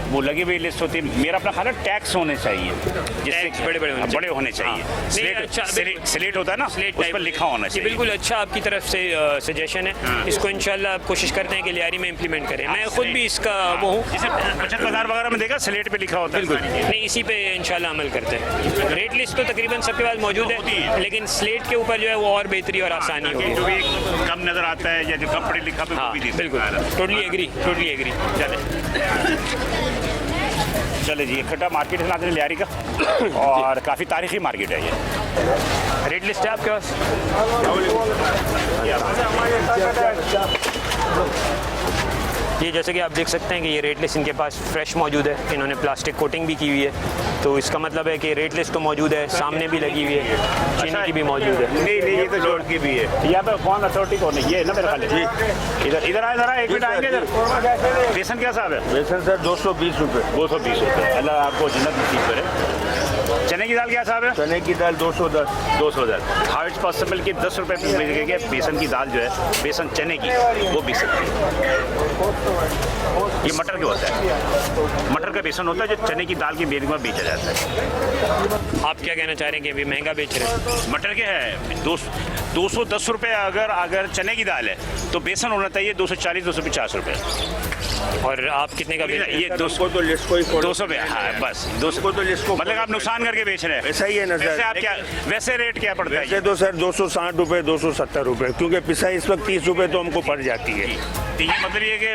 वो लगी हुई लिस्ट होती है। मेरा अपना ख्याल है टैक्स होने चाहिए, जिससे बड़े होने चाहिए। स्लेट होता है ना, उस पर लिखा होना चाहिए। बिल्कुल अच्छा आपकी तरफ से सजेशन है। इसको इंशाल्लाह आप कोशिश करते हैं कि लियारी में इम्प्लीमेंट करें। मैं खुद भी इसका वो हूँ। जैसे बचत बाजार वगैरह में देखा स्लेट पे लिखा होता है। बिल्कुल नहीं, इसी पे इंशाल्लाह अमल करते हैं। रेट लिस्ट तो तकरीबन सबके पास मौजूद है, लेकिन स्लेट के ऊपर जो है वो और बेहतरी और आसानी होगी। जो भी कम नजर आता है या जो कम पढ़े लिखा पे वो भी बिल्कुल टोटली एग्री। चले जी, इकट्ठा मार्केट है नाज़रीन लियारी का और काफ़ी तारीखी मार्केट है ये। रेट लिस्ट है आपके पास? ये जैसे कि आप देख सकते हैं कि ये रेट लिस्ट इनके पास फ्रेश मौजूद है। इन्होंने प्लास्टिक कोटिंग भी की हुई है, तो इसका मतलब है कि रेट लिस्ट तो मौजूद है, सामने भी लगी हुई है, चीनी की भी मौजूद है। नहीं ये तो जोड़ की भी है। यहाँ पे कौन अथॉरिटी कौन है? ये है ना मेरे ख्याल जी। इधर आए एक मिनट आएंगे इधर। बेसन क्या साहब है? बेसन सर 220 रुपये। 220 रुपये। अल्लाह आपको जन्नत नसीब करे। चने की दाल क्या साहब है? चने की दाल 210। 210। हाउ इट्स पॉसिबल कि 10 रुपये में बेसन की दाल जो है, बेसन चने की, वो बेच सकती है। ये मटर क्यों होता है? मटर का बेसन होता है जो चने की दाल की बेच में बेचा जाता है। आप क्या कहना चाह रहे हैं कि अभी महंगा बेच रहे हैं? मटर क्या है 210 रुपये। अगर चने की दाल है तो बेसन होना चाहिए 240-250 रुपये। और आप कितने का बेच रहे हैं? ये 200 तो लिस्ट को ही 200 पे। हाँ बस 200 तो लिस्ट को मतलब आप नुकसान करके बेच रहे हैं। ऐसा ही है ना सर। आप क्या वैसे रेट क्या पड़ता है? वैसे तो सर 260 रुपये 270 रुपये, क्योंकि पिसाई इस वक्त 30 रुपये तो हमको पड़ जाती है। तो ये मतलब ये कि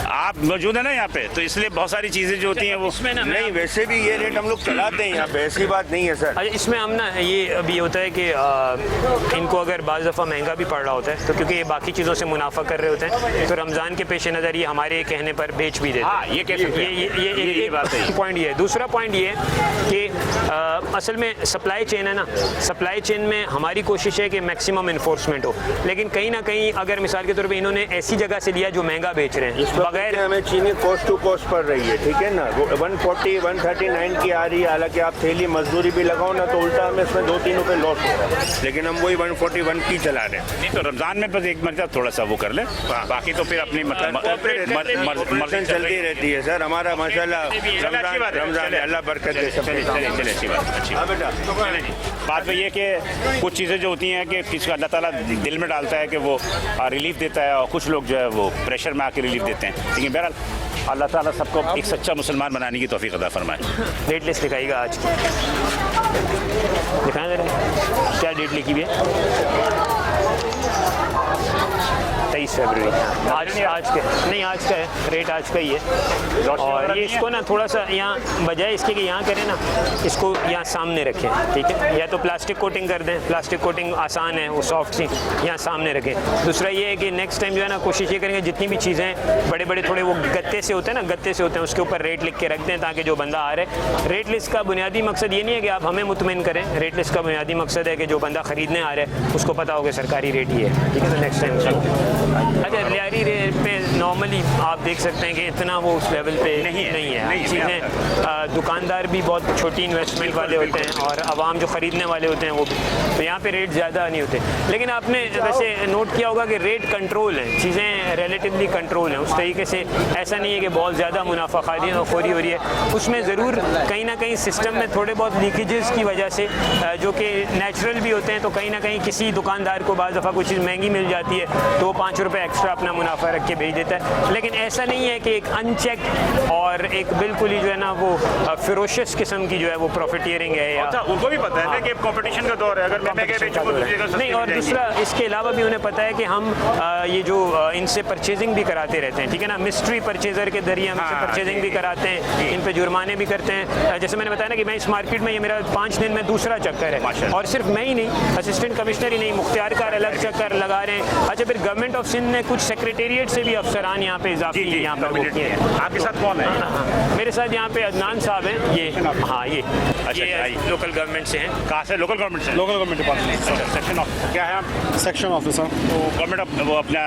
आप मौजूद है ना यहाँ पे, तो इसलिए बहुत सारी चीज़ें जो होती हैं वो नहीं, वैसे भी ये रेट हम लोग चलाते हैं यहाँ पे, ऐसी बात नहीं है सर। अच्छा, इसमें हम ना ये अभी होता है कि इनको अगर बाज़ दफ़ा महंगा भी पड़ रहा होता है तो क्योंकि ये बाकी चीज़ों से मुनाफा कर रहे होते हैं, तो रमज़ान के पेश नज़र ये हमारे कहने पर बेच भी देते हैं। हाँ, ये कह सकते हैं। ये बात है। पॉइंट ये है। दूसरा पॉइंट ये है कि असल में सप्लाई चेन है ना, सप्लाई चेन में हमारी कोशिश है कि मैक्सिमम इन्फोर्समेंट हो, लेकिन कहीं ना कहीं अगर मिसाल के तौर पे इन्होंने ऐसी जगह से लिया जो महंगा बेच रहे हैं, बगैर हमें चीनी कॉस्ट टू कॉस्ट पड़ रही है, ठीक है ना। 140-139 की आ रही है, हालांकि आप थैली मजदूरी भी लगाओ ना तो उल्टा हमें इसमें 2-3 रुपये लॉस हो रहा है, लेकिन हम वही 141 की चला रहे हैं। नहीं तो रमज़ान में बस एक मतलब थोड़ा सा वो कर ले, बाकी तो फिर अपनी मर्जी चलती रहती है सर हमारा माशाल्लाह। रमज़ान अल्लाह बरकत दे। चले अच्छी बात बेटा। बात तो ये कि कुछ चीज़ें जो होती हैं कि किसी अल्लाह ताला दिल में डालता है कि वो रिलीफ देता है, और कुछ लोग जो है वो प्रेशर में आके रिलीफ देते हैं। लेकिन बहरहाल अल्लाह ताला सबको एक सच्चा मुसलमान बनाने की तौफीक अता फरमाए। डेट लिस्ट दिखाएगा आज की, दिखाएं जरा क्या डेट लिखी हुई है? 23 फरवरी। आज के नहीं, आज का है रेट, आज का ही है। और ये इसको ना थोड़ा सा यहाँ बजाय इसके कि यहाँ करें ना, इसको यहाँ सामने रखें, ठीक है। या तो प्लास्टिक कोटिंग कर दें, प्लास्टिक कोटिंग आसान है, वो सॉफ्ट सी, यहाँ सामने रखें। दूसरा ये है कि नेक्स्ट टाइम जो है ना कोशिश ये करेंगे जितनी भी चीज़ें बड़े बड़े थोड़े वो गत्ते से होते हैं ना, गत्ते से होते हैं, उसके ऊपर रेट लिख के रख दें ताकि जो बंदा आ रहा है। रेट लिस्ट का बुनियादी मकसद ये नहीं है कि आप हमें मुतमिन करें, रेट लिस्ट का बुनियादी मकसद है कि जो बंदा ख़रीदने आ रहा है उसको पता हो कि सरकारी रेट ही है, ठीक है। तो नेक्स्ट टाइम अच्छा लियारी रेट पे नॉर्मली आप देख सकते हैं कि इतना वो उस लेवल पे नहीं है। चीज़ें दुकानदार भी बहुत छोटी इन्वेस्टमेंट वाले होते हैं और आवाम जो ख़रीदने वाले होते हैं वो भी, तो यहाँ पे रेट ज़्यादा नहीं होते। लेकिन आपने वैसे नोट किया होगा कि रेट कंट्रोल है, चीज़ें रिलेटिवली कंट्रोल हैं उस तरीके से। ऐसा नहीं है कि बहुत ज़्यादा मुनाफा खोरी हो रही है, उसमें ज़रूर कहीं ना कहीं सिस्टम में थोड़े बहुत लीकेजेस की वजह से जो कि नेचुरल भी होते हैं, तो कहीं ना कहीं किसी दुकानदार को बाज़ दफ़ा कुछ चीज़ महंगी मिल जाती है तो वो 5 रुपये एक्स्ट्रा अपना मुनाफा रख के भेज देता है। लेकिन ऐसा नहीं है कि एक अनचेक और एक बिल्कुल ही जो है ना वो फिरोशियस किस्म की जो है वो प्रॉफिटियरिंग है। अच्छा, उनको भी पता है कि कंपटीशन का दौर है, अगर मैं महंगे बेचूंगा नहीं। और दूसरा इसके अलावा भी उन्हें पता है कि हम ये जो इनसे परचेजिंग भी कराते रहते हैं, ठीक है ना, मिस्ट्री परचेजर के जरिए हम इनसे परचेजिंग भी कराते हैं, इन पे जुर्माने भी करते हैं। जैसे मैंने बताया ना कि मैं इस मार्केट में ये मेरा 5 दिन में दूसरा चक्कर है, और सिर्फ मैं ही नहीं, असिस्टेंट कमिश्नर ही नहीं, मुख्तियार कार अलग चक्कर लगा रहे हैं। अच्छा, फिर गवर्नमेंट ऑफ सिंध ने कुछ सेक्रेटेरिएट से भी अफसरान यहाँ पे इजाफी यहाँ पर वो किए हैं। आपके साथ कौन है? मेरे साथ यहाँ पे अदनान साहब हैं, ये हाँ ये अच्छा, ये लोकल गवर्नमेंट से हैं। कहाँ से? लोकल गवर्नमेंट से? Local government department. अच्छा, सेक्शन ऑफिसर क्या है आप? Section officer. तो गवर्नमेंट वो अपना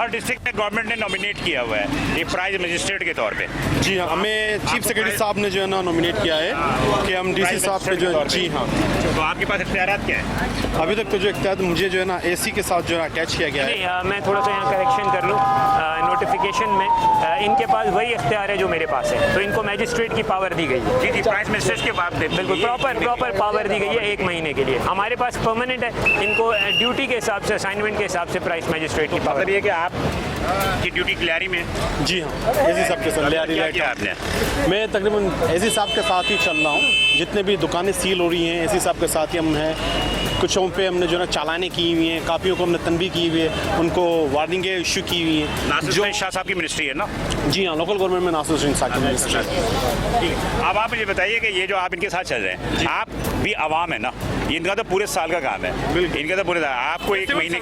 हर डिस्ट्रिक्ट में गवर्नमेंट ने नॉमिनेट किया हुआ है एक प्राइज मजिस्ट्रेट के तौर पे। जी हाँ, हमें चीफ सेक्रेटरी साहब ने जो है ना नॉमिनेट किया है कि हम डीसी साहब पे जो है। जी हाँ। तो आपके पास इख्तियारात क्या है? अभी तक तो जो इख्तियार मुझे जो है ना एसी के साथ जो है अटैच किया गया है। नहीं, मैं थोड़ा सा यहाँ करेक्शन कर लूँ। नोटिफिकेशन में इनके पास वही इख्तियार है जो मेरे पास है, तो इनको मजिस्ट्रेट की पावर दी गई है। जी जी, प्राइस मजिस्ट्रेट के बाद बिल्कुल प्रॉपर पावर दी गई है 1 महीने के लिए। हमारे पास परमानेंट है, इनको ड्यूटी के हिसाब से, असाइनमेंट के हिसाब से प्राइस मजिस्ट्रेट की पावर। मतलब ये कि आप की ड्यूटी लियारी में? जी हाँ, एसी साहब के साथ लियारी लाइट आपने। मैं तकरीबन एसी साहब के साथ ही चल रहा हूँ। जितने भी दुकानें सील हो रही हैं एसी साहब के साथ ही हम हैं। कुछों पे हमने जो ना चालाने की हुई हैं, कापियों को हमने तनबी की हुई है, उनको वार्निंगें इशू की हुई हैं। जो शाह साहब की मिनिस्ट्री है ना? जी हाँ, लोकल गवर्नमेंट में नासिर हुसैन साहब की मिनिस्ट्री है। ठीक है, अब आप मुझे बताइए कि ये जो आप इनके साथ चल रहे हैं, आप भी आवाम है ना, इनका तो पूरे साल का काम है, इनका तो पूरे आपको 1 महीने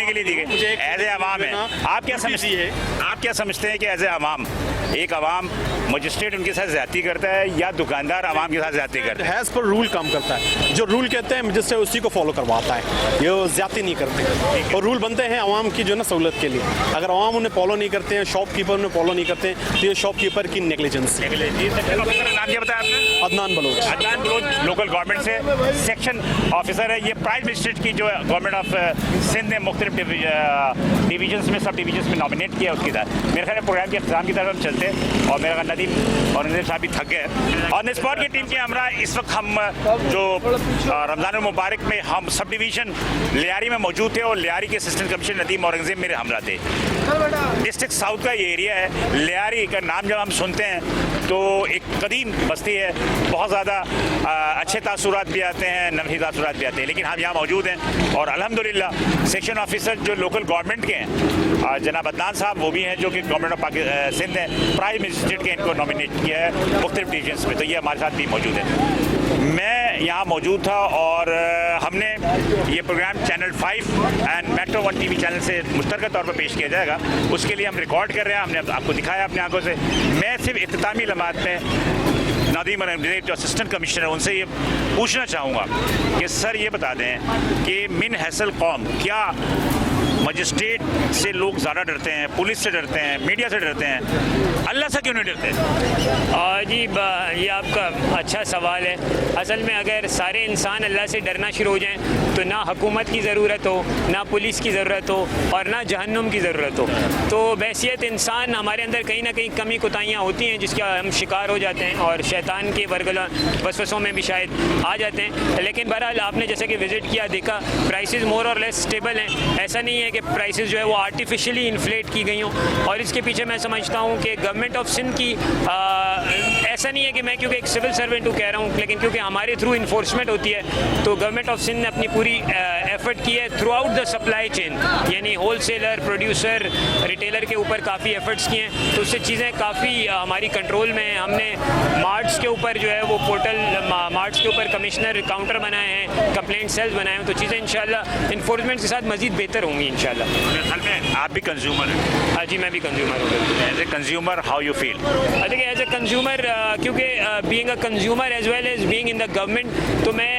के लिए दी गई एज ए आवाम है। आप क्या समझते हैं कि एज ए आवाम एक आवाम मजिस्ट्रेट उनके साथ ज्यादती करता है या दुकानदार आवाम के साथ ज्यादती करता है? हैज़ पर रूल काम करता है, जो रूल कहते हैं मजिस्ट्रेट उसी को फॉलो करवाता है, ये ज्यादती नहीं करते। और रूल बनते हैं आवाम की जो ना सहूलत के लिए। अगर आवाम उन्हें फॉलो नहीं करते हैं, शॉपकीपर उन्हें फॉलो नहीं करते हैं, तो ये शॉपकीपर की नेग्लिजेंस। नाम क्या बताया आपने? अदनान बलोच। अदनान बलोच लोकल गवर्नमेंट से सेक्शन ऑफिसर है। ये प्राइस मजिस्ट्रेट की जो गवर्नमेंट ऑफ सिंध ने मुख्तलिफ डिवीजन्स में, सब डिवीजन्स में नॉमिनेट किया उसके साथ। मेरे ख्याल प्रोग्राम के अख्ताम की तरफ हम चलते हैं और मेरा नदीम और नदीम साहब भी थक गए। ऑन द स्पॉट की टीम के हमरा इस वक्त हम जो रमज़ान मुबारक में हम सब डिवीज़न लियारी में मौजूद थे और लियारी के असिस्टेंट कमिश्नर नदीम औरंगजेब मेरे हमरा थे। डिस्ट्रिक्ट साउथ का ये एरिया है। लियारी का नाम जब हम सुनते हैं तो एक कदीम बस्ती है, बहुत ज़्यादा अच्छे तासुरात भी आते हैं, नफी तासुरात भी आते हैं, लेकिन हम यहाँ मौजूद हैं और अल्हम्दुलिल्लाह सेक्शन ऑफिसर जो लोकल गवर्नमेंट के हैं जनाब अदनान साहब, वो भी हैं जो कि गवर्नमेंट ऑफ सिंध ने प्राइस मजिस्ट्रेट के इनको नॉमिनेट किया है मुख्तलिफ डिवीजन्स में, तो ये हमारे साथ भी मौजूद है। मैं यहाँ मौजूद था और हमने ये program channel 5 and metro 1 TV channel से मुश्तरका तौर पर पेश किया जाएगा। उसके लिए हम रिकॉर्ड कर रहे हैं, हमने आपको दिखाया अपनी आंखों से। मैं सिर्फ इख्तितामी लम्हात में नदीम जो असिस्टेंट कमिश्नर है उनसे ये पूछना चाहूँगा कि सर ये बता दें कि मिन हैसल कौम क्या मजिस्ट्रेट से लोग ज़्यादा डरते हैं, पुलिस से डरते हैं, मीडिया से डरते हैं, अल्लाह से क्यों नहीं डरते? जी ये आपका अच्छा सवाल है। असल में अगर सारे इंसान अल्लाह से डरना शुरू हो जाएं तो ना हुकूमत की ज़रूरत हो, ना पुलिस की ज़रूरत हो और ना जहन्नुम की ज़रूरत हो। तो बैसियत इंसान हमारे अंदर कहीं ना कहीं कमी कोताहियाँ होती हैं जिसका हम शिकार हो जाते हैं और शैतान के वरगला वसवसों में भी शायद आ जाते हैं। लेकिन बहरहाल आपने जैसे कि विज़िट किया, देखा प्राइसेस मोर और लेस स्टेबल हैं। ऐसा नहीं है कि प्राइसेस जो है वो आर्टिफिशियली इन्फ्लेट की गई हों। और इसके पीछे मैं समझता हूँ कि गवर्नमेंट ऑफ सिंध की ऐसा नहीं है कि मैं क्योंकि एक सिविल सर्वेंट हूँ कह रहा हूँ, लेकिन क्योंकि हमारे थ्रू इन्फोर्समेंट होती है तो गवर्नमेंट ऑफ सिंध ने अपनी पूरी एफर्ट की है through out the supply chain, यानी होल सेलर, प्रोड्यूसर, रिटेलर के ऊपर काफ़ी एफर्ट्स किए हैं। तो उससे चीज़ें काफ़ी हमारी कंट्रोल में हैं। हमने मार्ट्स के ऊपर जो है वो पोर्टल, मार्ट्स के ऊपर कमिश्नर काउंटर बनाए हैं, कंप्लेंट सेल्स बनाए हैं। तो चीज़ें इंशाल्लाह इन्फोर्समेंट के साथ मज़ीद बेहतर होंगी इंशाल्लाह। असल में आप भी कंज्यूमर हैं? हाँ जी, मैं भी कंज्यूमर हूँ। As a consumer how you feel? देखिए एज ए कंज्यूमर, क्योंकि being a consumer as well as being in the government, तो मैं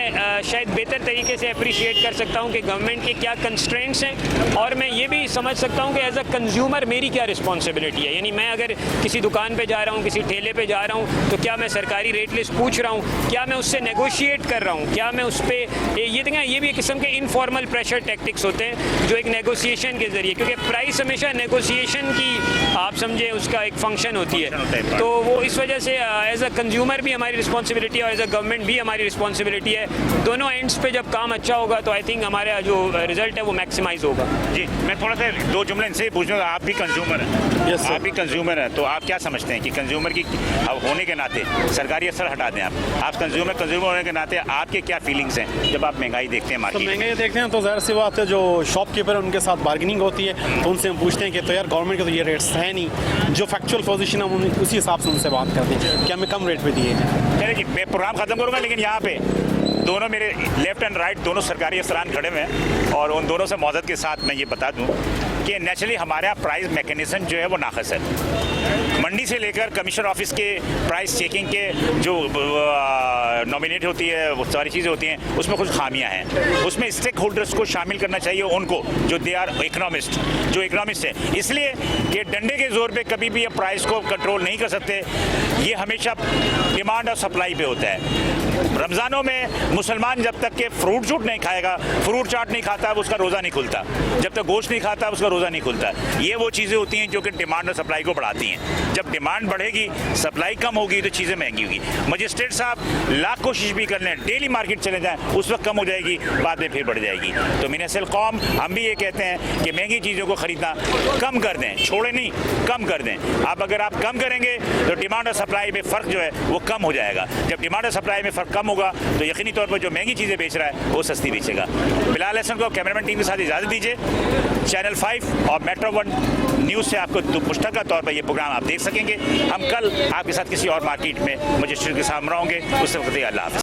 शायद बेहतर तरीके से अप्रिशिएट कर सकता हूँ कि गवर्नमेंट के क्या कंस्ट्रेंट्स हैं और मैं ये भी समझ सकता हूँ कि एज अ कंज्यूमर मेरी क्या रिस्पॉन्सिबिलिटी है। यानी मैं अगर किसी दुकान पे जा रहा हूँ, किसी ठेले पे जा रहा हूँ, तो क्या मैं सरकारी रेट लिस्ट पूछ रहा हूँ, क्या मैं उससे नेगोशिएट कर रहा हूँ, क्या मैं उस पर ये भी एक किस्म के इनफॉर्मल प्रेशर टैक्टिक्स होते हैं जो एक नेगोशिएशन के जरिए, क्योंकि प्राइस हमेशा नेगोशिएशन की आप समझे उसका एक फंक्शन होती है। तो वो इस वजह से एज अ कंज्यूमर भी हमारी रिस्पॉन्सिबिलिटी है और एज अ गवर्नमेंट भी हमारी रिस्पॉन्सिबिलिटी है। दोनों एंड्स पे जब काम अच्छा होगा तो आई थिंक हमारा जो रिजल्ट है वो मैक्सिमाइज होगा। जी, मैं थोड़ा सा 2 जुमले इनसे पूछूंगा। आप भी कंज्यूमर हैं? यस, आप भी कंज्यूमर हैं, तो आप क्या समझते हैं कि कंज्यूमर की अब होने के नाते, सरकारी असर हटा दें आप कंज्यूमर होने के नाते आपके क्या फीलिंग्स हैं जब आप महंगाई देखते हैं मार्केट? तो महंगाई देखते हैं तो जाहिर सी बात है, जो शॉपकीपर है उनके साथ बार्गेनिंग होती है, तो उनसे हम पूछते हैं कि तो यार गवर्नमेंट के तो ये रेट्स है नहीं, जो फैक्चुअल पोजीशन है हम उसी हिसाब से उनसे बात करते हैं कि हमें कम रेट पे दिए जाए। चलिए जी, मैं प्रोग्राम ख़त्म करूँगा, लेकिन यहाँ पे दोनों मेरे लेफ्ट एंड राइट दोनों सरकारी अफसरान खड़े हुए हैं और उन दोनों से मौजूद के साथ मैं ये बता दूँ कि नेचुरली हमारा प्राइस मैकेनिज्म जो है वो नाकस है। मंडी से लेकर कमिश्नर ऑफिस के प्राइस चेकिंग के जो नॉमिनेट होती है वो सारी चीज़ें होती हैं, उसमें कुछ खामियां हैं। उसमें स्टेक होल्डर्स को शामिल करना चाहिए, उनको जो दे आर इकोनॉमिस्ट, जो इकोनॉमिस्ट हैं, इसलिए कि डंडे के जोर पे कभी भी ये प्राइस को कंट्रोल नहीं कर सकते। ये हमेशा डिमांड और सप्लाई पे होता है। रमज़ानों में मुसलमान जब तक के फ्रूट जूट नहीं खाएगा, फ्रूट चाट नहीं खाता, उसका रोज़ा नहीं खुलता। जब तक गोश्त नहीं खाता, उसका रोज़ा नहीं खुलता। ये वो चीज़ें होती हैं जो कि डिमांड और सप्लाई को बढ़ाती हैं। जब डिमांड बढ़ेगी, सप्लाई कम होगी, तो चीज़ें महंगी होगी। मजिस्ट्रेट साहब लाख कोशिश भी कर लें, डेली मार्केट चले जाएं, उस वक्त कम हो जाएगी, बाद में फिर बढ़ जाएगी। तो मिनसल कौम हम भी ये कहते हैं कि महंगी चीज़ों को ख़रीदना कम कर दें, छोड़े नहीं, कम कर दें। अगर आप कम करेंगे तो डिमांड और सप्लाई में फ़र्क जो है वो कम हो जाएगा। जब डिमांड और सप्लाई में फ़र्क कम होगा तो यकीनी तौर पर जो महंगी चीज़ें बेच रहा है वो सस्ती बेचेगा। बिलाल हसन को कैमरामैन टीम के साथ इजाज़त दीजिए। चैनल 5 और मेट्रो 1 न्यूज़ से आपको मुश्तरका तौर पर ये प्रोग्राम आप देख सकेंगे। हम कल आपके साथ किसी और मार्केट में मजिस्ट्रेट के सामने होंगे। उस वक्त अल्लाह हाफ़िज़।